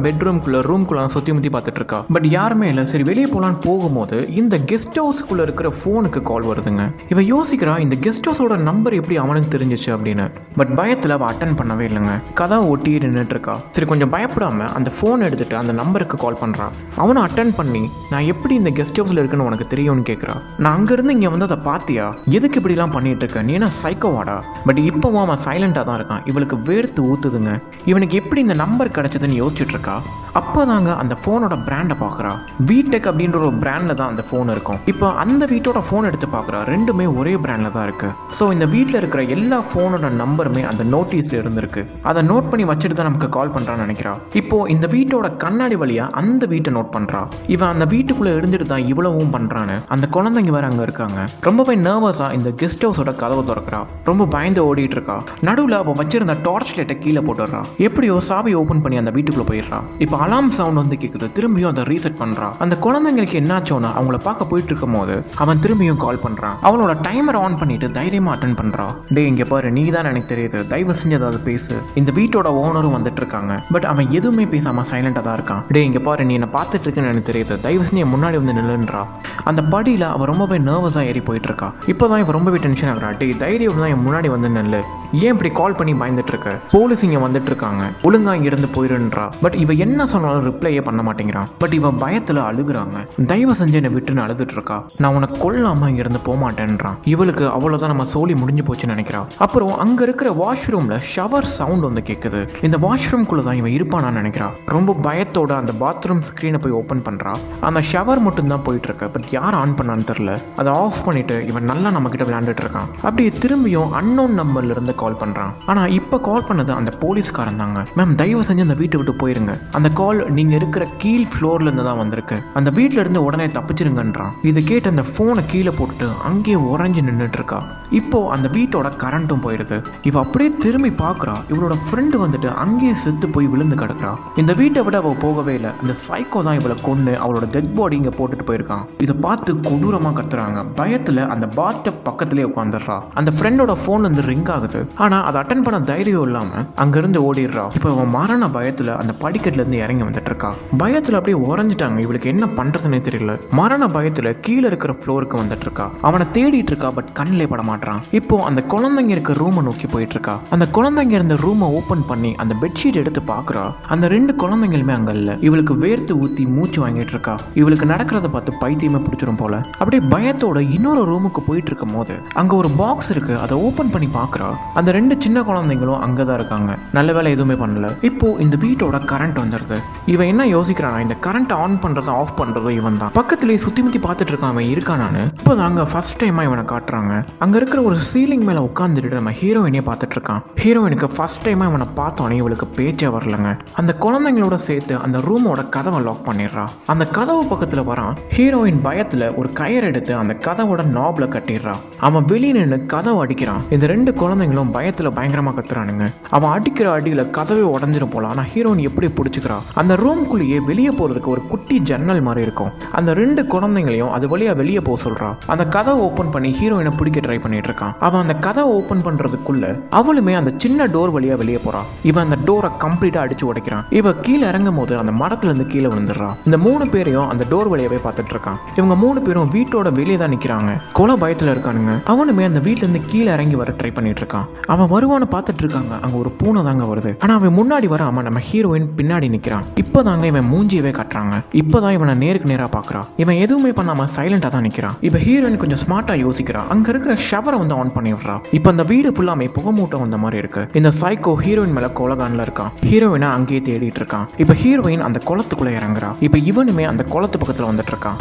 ரூம்குள்ள சுத்தி முத்தி பார்த்துட்டு இருக்கா. பட் யாருமே இல்ல. சரி வெளியே போலான்னு போகும்போது இந்த கெஸ்ட் ஹவுஸ்க்குள்ள இருக்கிற போனுக்கு கால் வருதுங்க. இவ யோசிக்கிறா, இந்த கெஸ்ட் ஹவுஸோட நம்பர் எப்படி அவனுக்கு தெரிஞ்சிச்சு அப்படின்னு. பட் பயத்துல அவ அட்டன் பண்ணவே இல்லைங்க. கதை ஒட்டி நின்றுட்டு இருக்கா. சரி கொஞ்சம் பயப்படாம அந்த போன் எடுத்துட்டு அந்த நம்பருக்கு கால் பண்றான். அவனை அட்டன் பண்ணி, நான் எப்படி இந்த கெஸ்ட் ஹவுஸ்ல இருக்குன்னு உனக்கு தெரியும்னு கேட்குறா. நான் அங்கிருந்து இங்க வந்து அதை பாத்தியா, எதுக்கு இப்படிலாம் பண்ணிட்டு இருக்க, நீ என்ன சைக்கோவாடா. பட் இப்போவும் அவன் சைலண்டா தான் இருக்கான். இவளுக்கு வேர்த்து ஊத்துதுங்க. இவனுக்கு எப்படி இந்த நம்பர் கிடைச்சதுன்னு யோசிச்சுட்டு இருக்கா. அப்போதாங்க அந்த ஃபோனோட பிராண்டை பார்க்குறா. வீடெக் அப்படின்ற ஒரு பிராண்டில் தான் அந்த ஃபோன் இருக்கும். இப்போ அந்த வீட்டோட ஃபோன் எடுத்து பார்க்குறா, ரெண்டுமே ஒரே பிராண்டில் தான் இருக்கு. ஸோ இந்த வீட்டில் இருக்கிற எல்லா ஃபோனோட நம்பருமே அந்த நோட்டீஸில் இருந்திருக்கு. அதை நோட் பண்ணி வச்சுட்டு தான் நமக்கு கால் பண்ணுறான்னு நினைக்கிறா. இப்போ இந்த வீட்டோட கண்ணாடி வழியா அந்த வீட்டை நோட் பண்ணுறா. இவன் அந்த வீட்டுக்குள்ளே இருந்துட்டு தான் இவ்வளவும் பண்ணுறான்னு. அந்த குழந்தைங்க வேற அங்கே இருக்காங்க. ரொம்பவே நர்வஸாக இந்த கெஸ்ட் ஹவுஸோட கதவை திறக்கிறா. ரொம்ப பயந்து ஓடிட்டு இருக்கா. நடுவில் அவள் வச்சிருந்த டார்ச் லைட்டை கீழே போட்டுடுறா. எப்படியோ சாவி ஓப்பன் பண்ணி அந்த வீட்டுக்குள்ளே போயிடுறா. இப்போ அலாம் சவுண்ட் வந்து கேட்குது. திரும்பியும் அதை ரீசெட் பண்ணுறா. அந்த குழந்தைங்களுக்கு என்னாச்சோன்னா அவங்கள பார்க்க போயிட்டு இருக்கும் போது அவன் திரும்பியும் கால் பண்ணுறான். அவளோட டைமர் ஆன் பண்ணிட்டு தைரியமாக அட்டன் பண்ணுறா. டே இங்கே பாரு, நீ தான் எனக்கு தெரியுது, தயவு செஞ்சு ஏதாவது பேசு. இந்த வீட்டோட ஓனரும் வந்துட்டு இருக்காங்க. பட் அவன் எதுவுமே பேசாமல் சைலண்டாக தான் இருக்கான். டே இங்கே பாரு, நீ என்ன பார்த்துட்டு இருக்குன்னு எனக்கு தெரியுது, தயவு செஞ்சு முன்னாடி வந்து நில்லுன்றா. அந்த படியில் அவன் ரொம்பவே நர்வஸாக ஏறி போயிட்டு இருக்கா. இப்போதான் இவன் ரொம்பவே டென்ஷன் ஆகுறா. டே தைரியம் தான் என் முன்னாடி வந்து நெல்லு, ஏன் இப்படி கால் பண்ணி பயந்துட்டு இருக்க, போலீஸ் இங்கே வந்துட்டு இருக்காங்க, ஒழுங்கா இங்கிருந்து போயிடுன்றா. பட் இவ என்ன சொன்னாலும் ரிப்ளையே பண்ண மாட்டேங்கிறான். பட் இவன் பயத்தில் அழுகுறாங்க. தயவு செஞ்சு என்னை விட்டுன்னு அழுதுட்டு இருக்கா. நான் உனக்கு கொல்லாம இங்கிருந்து போக மாட்டேன்றான். இவளுக்கு அவ்வளோதான் நம்ம சோலி முடிஞ்சு போச்சுன்னு நினைக்கிறா. அப்புறம் அங்கே இருக்கிற வாஷ்ரூம்ல ஷவர் சவுண்ட் வந்து கேட்குது. இந்த வாஷ்ரூம்குள்ள தான் இவன் இருப்பானான்னு நினைக்கிறா. ரொம்ப பயத்தோட அந்த பாத்ரூம் ஸ்க்ரீனை போய் ஓப்பன் பண்ணுறா. அந்த ஷவர் மட்டும் தான் போயிட்டு இருக்கு. பட் யார் ஆன் பண்ணான்னு தெரில. அதை ஆஃப் பண்ணிட்டு இவன் நல்லா நம்ம கிட்ட விளையாண்டுட்டு இருக்கான். அப்படியே திரும்பியும் அன்னோன் நம்பர்ல இருந்து கால் பண்றான். ஆனா இப்ப கால் பண்ணது அந்த போலீஸ்காரன் தாங்க. மேம் தயவு செஞ்சு அந்த வீட்டை விட்டு போயிருங்க. அந்த கால் நீங்க இருக்கிற கீழ் ஃப்ளோர்ல இருந்து தான் வந்திருக்கு. அந்த வீட்ல இருந்து உடனே தப்பிச்சிருங்கன்றான். இதை கேட்டு அந்த போனை கீழே போட்டுட்டு அங்கேயே உறைஞ்சு நின்றுட்டு இருக்கா. இப்போ அந்த வீட்டோட கரண்ட்டும் போயிடுது. இவ அப்படியே திரும்பி பார்க்குறா. இவளோட ஃப்ரெண்டு வந்துட்டு அங்கேயே செத்து போய் விழுந்து கிடக்குறா. இந்த வீட்டை விட அவள் போகவே இல்லை. இந்த சைக்கோ தான் இவளை கொண்டு அவளோட டெட் பாடி இங்கே போட்டுட்டு போயிருக்கான். இதை பார்த்து கொடூரமாக கத்துறாங்க. பயத்தில் அந்த பாத்டப் பக்கத்துலேயே உட்காந்துடுறா. அந்த ஃப்ரெண்டோட ஃபோன் வந்து ரிங் ஆகுது. ஆனால் அதை அட்டன் பண்ண தைரியம் இல்லாமல் அங்கேருந்து ஓடிடுறா. இப்போ அவன் மரண பயத்தில் அந்த படிக்கட்டுலேருந்து இறங்கி வந்துட்டு இருக்கா. பயத்தில் அப்படியே உறைஞ்சிட்டாங்க. இவளுக்கு என்ன பண்ணுறதுன்னே தெரியல. மரண பயத்தில் கீழே இருக்கிற ஃப்ளோருக்கு வந்துட்டு இருக்கா. அவனை தேடிட்டு இருக்கா. பட் கண்ணிலே பட மாட்டான். இப்போ அந்த குழந்தைங்க இருக்க ரூமை நோக்கி போயிட்டு இருக்கா. அந்த குழந்தைங்க இருந்த ரூமை ஓபன் பண்ணி அந்த பெட்ஷீட் எடுத்து பாக்குறா. அந்த ரெண்டு குழந்தைங்களுமே அங்க இல்ல. இவளுக்கு வேர்த்து ஊத்தி மூச்சு வாங்கிட்டு இருக்கா. இவளுக்கு நடக்கிறத பார்த்து பைத்தியமே பிடிச்சிரும் போல. அப்படியே பயத்தோட இன்னொரு ரூமுக்கு போயிட்டு இருக்கும் போது அங்க ஒரு பாக்ஸ் இருக்கு. அதை ஓபன் பண்ணி பாக்குறா. அந்த ரெண்டு சின்ன குழந்தைங்களும் அங்கதான் இருக்காங்க. நல்ல வேலை எதுவுமே பண்ணல. இப்போ இந்த வீட்டோட கரண்ட் வந்துடுது. இவன் என்ன யோசிக்கிறானா, இந்த கரண்ட் ஆன் பண்றதும் ஆஃப் பண்றதும் இவன் தான். பக்கத்துலேயே சுத்தி முத்தி பார்த்துட்டு இருக்கான். அவன் இருக்கானான்னு இப்போதாங்க ஃபர்ஸ்ட் டைமா இவனை காட்டுறாங்க. அங்க இருக்கிற ஒரு சீலிங் மேல உட்காந்துட்டு நம்ம ஹீரோயினே பார்த்துட்டு இருக்கான். ஹீரோயினுக்கு ஃபர்ஸ்ட் டைமா இவனை பார்த்தோன்னே இவளுக்கு பேச்சே வரலங்க. அந்த குழந்தைங்களோட சேர்த்து அந்த ரூமோட கதவை லாக் பண்ணிடுறா. அந்த கதவு பக்கத்துல வரான். ஹீரோயின் பயத்துல ஒரு கயிறு எடுத்து அந்த கதவோட நாப்ல கட்டிடுறா. அவன் வெளியே நின்று கதவை அடிக்கிறான். இந்த ரெண்டு குழந்தைங்களும் பயத்துல பயங்கரமா கத்துறானுங்க. அவன் அடிக்கிற அடியில கதவே உடஞ்சிரும் போல. ஆனா ஹீரோயின் எப்படி பிடிச்சிக்கிறா. அந்த ரூம்குள்ளேயே வெளியே போறதுக்கு ஒரு குட்டி ஜன்னல் மாதிரி இருக்கும். அந்த ரெண்டு குழந்தைங்களையும் அது வழியா வெளியே போக சொல்றா. அந்த கதவை ஓபன் பண்ணி ஹீரோயினை பிடிக்க ட்ரை பண்ணிட்டு இருக்கான். அவன் அந்த கதவை ஓபன் பண்றதுக்குள்ள அவளுமே அந்த சின்ன டோர் வழியா வெளியே போறா. இவன் அந்த டோரை கம்ப்ளீட்டா அடிச்சு உடைக்கிறான். இவ கீழே இறங்கும் போது அந்த மரத்துல இருந்து கீழே விழுந்துடுறா. இந்த மூணு பேரையும் அந்த டோர் வழியாவே பார்த்துட்டு இருக்கான். இவங்க மூணு பேரும் வீட்டோட வெளியே தான் நிக்கிறாங்க. கொலை பயத்துல இருக்கானுங்க. அவனுமே அந்த வீட்டுல இருந்து கீழே இறங்கி வர ட்ரை பண்ணிட்டு இருக்கான். அவன் வருவான்னு பார்த்துட்டு இருக்காங்க. அங்க ஒரு பூனை தாங்க வருது. ஆனா அவன் முன்னாடி வராம நம்ம ஹீரோயின் பின்னாடி நிக்கிறான். இப்பதாங்க இவன் மூஞ்சியவே காட்டுறாங்க. இப்பதான் இவனை நேருக்கு நேரா பாக்குறான். இவன் எதுவுமே பண்ணாம சைலண்டா தான் நிக்கிறான். இப்ப ஹீரோயின் கொஞ்சம் ஸ்மார்ட்டா யோசிக்கிறான். அங்க இருக்கிற ஷவரை வந்து ஆன் பண்ணி விடுறா. இப்ப அந்த வீடு ஃபுல்லாமே புகமூட்டம் வந்த மாதிரி இருக்கு. இந்த சைக்கோ ஹீரோயின் மேல கொலகான்ல இருக்கான். ஹீரோயினை அங்கேயே தேடிட்டு இருக்கான். இப்ப ஹீரோயின் அந்த குளத்துக்குள்ள இறங்குறா. இப்ப இவனுமே அந்த குளத்து பக்கத்துல வந்துட்டு இருக்கான்.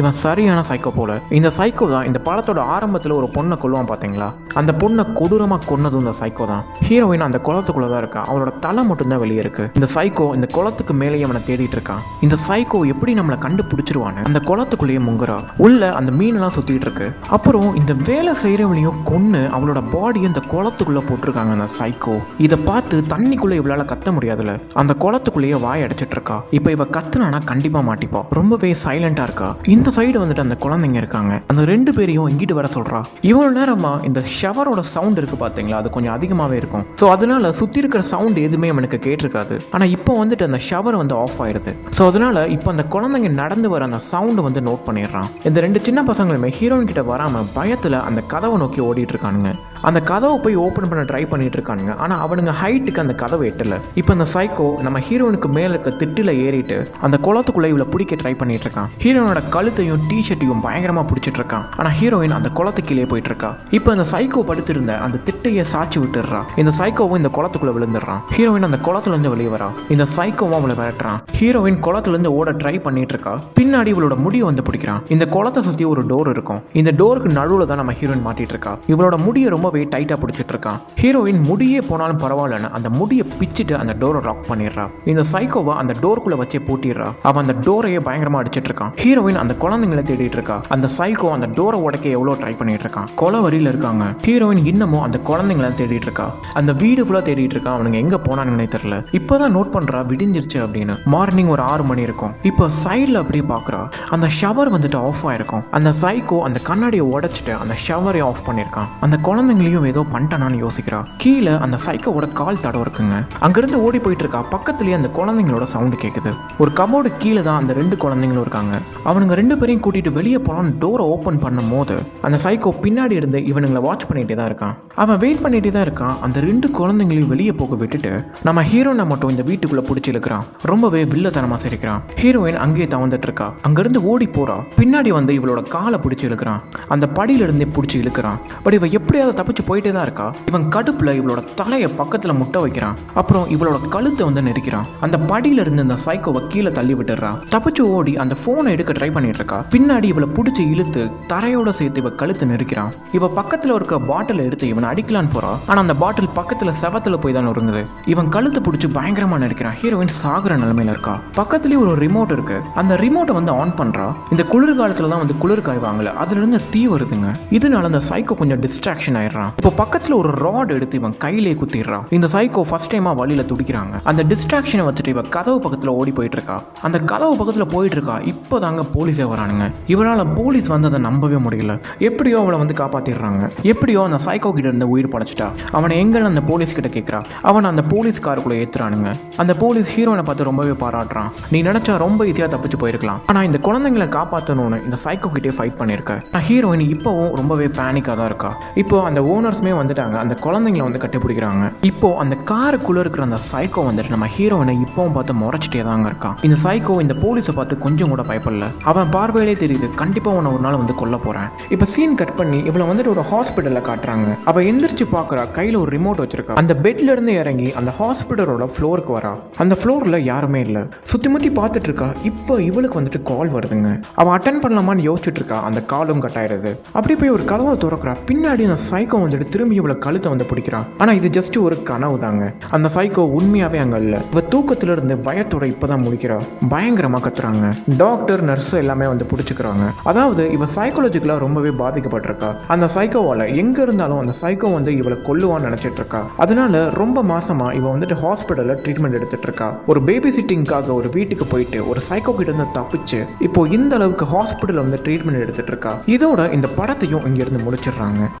இவன் சரியான சைக்கோ போல. இந்த சைக்கோ தான் இந்த படத்தோட ஆரம்பத்துல ஒரு பொண்ணை கொல்லுவான் பாத்தீங்களா. அந்த பொண்ணை கொடூரமா கொன்னதும் இந்த சைக்கோ தான். ஹீரோயின் அந்த குளத்துக்குள்ளதான் இருக்கா. அவளோட தலை மட்டும் தான் வெளியே இருக்கு. இந்த சைக்கோ இந்த குளத்துக்கு மேலேயே அவனை தேடிட்டு இருக்கான். இந்த சைக்கோ எப்படி நம்மளை கண்டுபிடிச்சிருவான்னு அந்த குளத்துக்குள்ளேயே முங்குறா. உள்ள அந்த மீனெல்லாம் சுத்திட்டு இருக்கு. அப்புறம் இந்த வேலை செய்யறவனையும் கொன்னு அவளோட பாடியை இந்த குளத்துக்குள்ள போட்டிருக்காங்க அந்த சைக்கோ. இதை பார்த்து தண்ணிக்குள்ள இவளால கத்த முடியாதுல. அந்த குளத்துக்குள்ளேயே வாய் அடைச்சிட்டு இருக்கா. இப்ப இவ கத்துனானா கண்டிப்பா மாட்டிப்பா. ரொம்பவே சைலண்டா இருக்கா. இந்த சைடு வந்துட்டு அந்த குழந்தைங்க இருக்காங்க. அந்த ரெண்டு பேரையும் இங்கிட்டு வர சொல்றா. இவ்வளவு நேரமா இந்த ஷவரோட சவுண்ட் இருக்கு பாத்தீங்களா, அது கொஞ்சம் அதிகமாவே இருக்கும். ஸோ அதனால சுத்தி இருக்கிற சவுண்ட் எதுவுமே அவனுக்கு கேட்டிருக்காது. ஆனா இப்போ வந்துட்டு அந்த ஷவர் வந்து ஆஃப் ஆயிடுது. ஸோ அதனால இப்போ அந்த குழந்தைங்க நடந்து வர அந்த சவுண்ட் வந்து நோட் பண்ணிடுறான். இந்த ரெண்டு சின்ன பசங்களுமே ஹீரோயின் கிட்ட வராம பயத்துல அந்த கதவை நோக்கி ஓடிட்டு இருக்கானுங்க. அந்த கதவை போய் ஓப்பன் பண்ண ட்ரை பண்ணிட்டு இருக்கானுங்க. ஆனா அவனுங்க ஹைட்டுக்கு அந்த கதவை எட்டல. இப்போ அந்த சைக்கோ நம்ம ஹீரோனுக்கு மேல இருக்க திட்டில ஏறிட்டு அந்த குளத்துக்குள்ள இவளை பிடிக்க ட்ரை பண்ணிட்டு இருக்கான். ஹீரோனோட கழுத்தையும் டிஷர்ட்டையும் பயங்கரமா பிடிச்சிட்டு இருக்கான். ஆனா ஹீரோயின் அந்த குளத்து கீழே போயிட்டு இருக்கா. இப்போ அந்த சைக்கோ படுத்திருந்த அந்த திட்டையை சாட்சி விட்டுடுறா. இந்த சைக்கோவும் இந்த குளத்துக்குள்ள விழுந்துடுறான். ஹீரோயின் அந்த குளத்துல இருந்து வெளியே வரா. இந்த சைக்கோவும் அவளை விரட்டுறான். ஹீரோயின் குளத்துல இருந்து ஓட ட்ரை பண்ணிட்டு இருக்கா. பின்னாடி இவளோட முடியை வந்து பிடிக்கிறான். இந்த குளத்தை சுத்தி ஒரு டோர் இருக்கும். இந்த டோருக்கு நடுவுல தான் நம்ம ஹீரோயின் மாட்டிட்டு இருக்கா. இவளோட முடியை ரொம்பவே டைட்டா பிடிச்சிட்டு இருக்கான். ஹீரோயின் முடியே போனாலும் பரவாயில்லன்னு அந்த முடியை பிச்சுட்டு அந்த டோரை லாக் பண்ணிடுறா. இந்த சைக்கோவை அந்த டோருக்குள்ள வச்சே பூட்டிடுறா. அவன் அந்த டோரையே பயங்கரமா அடிச்சிட்டு இருக்கான். ஹீரோயின் அந்த குழந்தைங்களை தேடிட்டு இருக்கா. அந்த சைக்கோ அந்த டோரை உடைக்க எவ்வளவு ட்ரை பண்ணிட்டு இருக்கான். கொலை வரியில இருக்காங்க. ஹீரோயின் இன்னமும் அந்த குழந்தைங்களை தேடிட்டு இருக்கா. அந்த வீடு ஃபுல்லா தேடிட்டு இருக்கா. அவனுங்க எங்க போனானுங்கன்னே தெரியல. இப்பதான் நோட் பண்றா விடிஞ்சிருச்சு அப்படின்னு. மார்னிங் ஒரு 6 மணி இருக்கும். இப்போ சைட்ல அப்படியே பாக்குறா. அந்த ஷவர் வந்துட்டு ஆஃப் ஆயிருக்கும். அந்த சைக்கோ அந்த கண்ணாடியை உடைச்சிட்டு அந்த ஷவரை ஆஃப் பண்ணிருக்கான். அந்த குழந்தைங்களையும் ஏதோ பண்ணிட்டானான்னு யோசிக்கிறா. கீழே அந்த சைக்கோவோட கால் தடம் இருக்குங்க. அங்கிருந்து ஓடி போயிட்டு இருக்கா. பக்கத்துலயே அந்த குழந்தைங்களோட சவுண்டு கேட்குது. ஒரு கபோர்டு கீழே தான் அந்த 2 குழந்தைங்களும் இருக்காங்க. அவனுங்க 2 பேரையும் கூட்டிட்டு வெளியே போனான்னு டோரை ஓப்பன் பண்ணும் போது அந்த சைக்கோ பின்னாடி இருந்து இவனுங்களை வாட்ச் பண்ணிட்டே தான் இருக்கான். அவன் வெயிட் பண்ணிட்டே தான் இருக்கான். அந்த 2 குழந்தைங்களையும் வெளியே போக விட்டுட்டு நம்ம ஹீரோனை மட்டும் இந்த வீட்டுக்குள்ள பிடிச்சி இழுக்கிறான். ரொம்பவே வில்லத்தனமா சிரிக்கிறான். ஹீரோயின் அங்கேயே தவந்துட்டு இருக்கா. அங்கிருந்து ஓடி போறா. பின்னாடி வந்து இவளோட காலை பிடிச்சி இழுக்கிறான். அந்த படியில இருந்தே பிடிச்சி இழுக்கிறான். பட் இவ எப்படியாவது தப்பிச்சு போயிட்டே தான் இருக்கா. இவன் கடுப்புல இவளோட தலையை பக்கத்துல முட்டை வைக்கிறான். அப்புறம் இவளோட கழுத்தை வந்து நெரிக்கிறான். அந்த படியில இருந்து இந்த சைக்கோவை கீழே தள்ளி விட்டுறா. தப்பிச்சு ஓடி அந்த போனை எடுக்க ட்ரை பண்ணிட்டு இருக்கா. பின்னாடி இவளை பிடிச்சி இழுத்து தரையோட சேர்த்து இவ கழுத்தை நெரிக்கிறான். இவ பக்கத்துல இருக்க பாட்டில் எடுத்து இவன் அடிக்கலான்னு போறா. ஆனா அந்த பாட்டில் பக்கத்துல செவத்துல போய் தான் நொறுங்குது. இவன் கழுத்தை பிடிச்சி பயங்கரமா நெரிக்கிறான். ஹீரோயின் சாகுற நிலைமையில இருக்கா. பக்கத்துலயே ஒரு ரிமோட் இருக்கு. அந்த ரிமோட்டை வந்து ஆன் பண்றா. இந்த குளிர்காலத்துல தான் வந்து குளிர் காய்வாங்கல, அதுல இருந்து தீ வருதுங்க. இதனால அந்த சைக்கோ கொஞ்சம் டிஸ்ட்ராக்ஷன் ஆயிடுறான். இப்போ பக்கத்துல ஒரு ராட் எடுத்து இவன் கையிலே குத்திடுறான். இந்த சைக்கோ ஃபர்ஸ்ட் டைமா வழியில துடிக்கிறாங்க. அந்த டிஸ்ட்ராக்ஷனை வச்சுட்டு இவ கதவு பக்கத்துல ஓடி போயிட்டு இருக்கா. அந்த கதவு பக்கத்துல போயிட்டு இருக்கா. இப்போதாங்க போலீஸே வரானுங்க. இவனால போலீஸ் வந்ததை நம்பவே முடியல. எப்படியோ அவளை வந்து காப்பாத்திடுறாங்க. எப்படியோ அந்த சைக்கோ கிட்ட இருந்து உயிர் படைச்சிட்டா. அவனை எங்கன்னு அந்த போலீஸ் கிட்ட கேட்கிறா. அவன் அந்த போலீஸ் காருக்குள்ள ஏத்துறானுங்க. அந்த போலீஸ் ஹீரோனை பார்த்து ரொம்பவே பாராட்டுறான். நீ நினைச்சா ரொம்ப ஈஸியா தப்பிச்சு போயிருக்கலாம். ஆனா இந்த குழந்தைங்களை காப்பாற்றணும்னு இந்த சைக்கோ கிட்டே ஃபைட் பண்ணியிருக்க. ஹீரோயின் இப்போவும் ரொம்பவே பேனிக்காக தான் இருக்கா. இப்போ அந்த ஓனர்ஸ்மே வந்துட்டாங்க. அந்த குழந்தைங்களை வந்து கட்டிப்பிடிக்கிறாங்க. இப்போ அந்த காருக்குள்ள இருக்கிற அந்த சைக்கோ வந்துட்டு நம்ம ஹீரோயினை இப்பவும் பார்த்து முறைச்சிட்டே தாங்க இருக்கான். இந்த சைக்கோ இந்த போலீஸை பார்த்து கொஞ்சம் கூட பயப்படல. அவன் பார்வையிலே தெரியுது, கண்டிப்பா உன்னை ஒரு நாள் வந்து கொல்ல போறேன். இப்போ சீன் கட் பண்ணி இவளை வந்துட்டு ஒரு ஹாஸ்பிட்டல்ல காட்டுறாங்க. அவ எந்திரிச்சு பாக்குறா. கையில ஒரு ரிமோட் வச்சிருக்கா. அந்த பெட்ல இருந்து இறங்கி அந்த ஹாஸ்பிட்டலோட ஃப்ளோருக்கு வரா. அந்த ஃப்ளோர்ல யாருமே இல்ல. சுத்தி முத்தி பார்த்துட்டு இருக்கா. இப்போ இவளுக்கு வந்துட்டு கால் வருதுங்க. அவன் அட்டன் பண்ணலாமான்னு யோசிச்சுட்டு இருக்கா. அந்த காலும் கட் ஆயிடுது. அப்படி போய் ஒரு கதவை திறக்கிறா. பின்னாடி அந்த சைக்கோ வந்துட்டு திரும்பி இவளை கழுத்தை வந்து பிடிக்கிறான். ஆனா இது ஜஸ்ட் ஒரு கனவு தாங்க. அந்த சைக்கோ உண்மையாவே அங்க இல்ல. இவ தூக்கத்துல இருந்து பயத்தோட இப்பதான் முடிக்கிறா. பயங்கரமா கத்துறாங்க. டாக்டர் நர்ஸ் எல்லாமே வந்து பிடிச்சிக்கிறாங்க. அதாவது இவ சைக்காலஜிக்கலா ரொம்பவே பாதிக்கப்பட்டிருக்கா. அந்த சைக்கோவால எங்க இருந்தாலும் அந்த சைக்கோ வந்து இவளை கொல்லுவான்னு நினைச்சிட்டு இருக்கா. அதனால ரொம்ப மாசமா இவ வந்துட்டு ஹாஸ்பிட்டல்ல ட்ரீட்மெண்ட் எடுத்துட்டு இருக்கா. ஒரு பேபி சிட்டிங்காக ஒரு வீட்டுக்கு போயிட்டு ஒரு சைக்கோ கிட்ட இருந்து தப்பிச்சு இப்போ இந்த அளவுக்கு ஹாஸ்பிட்டல் வந்து ட்ரீட்மெண்ட் எடுத்துட்டு இருக்கா. இதோட இந்த படத்தையும் இங்க இருந்து முடிச்சிடுறாங்க.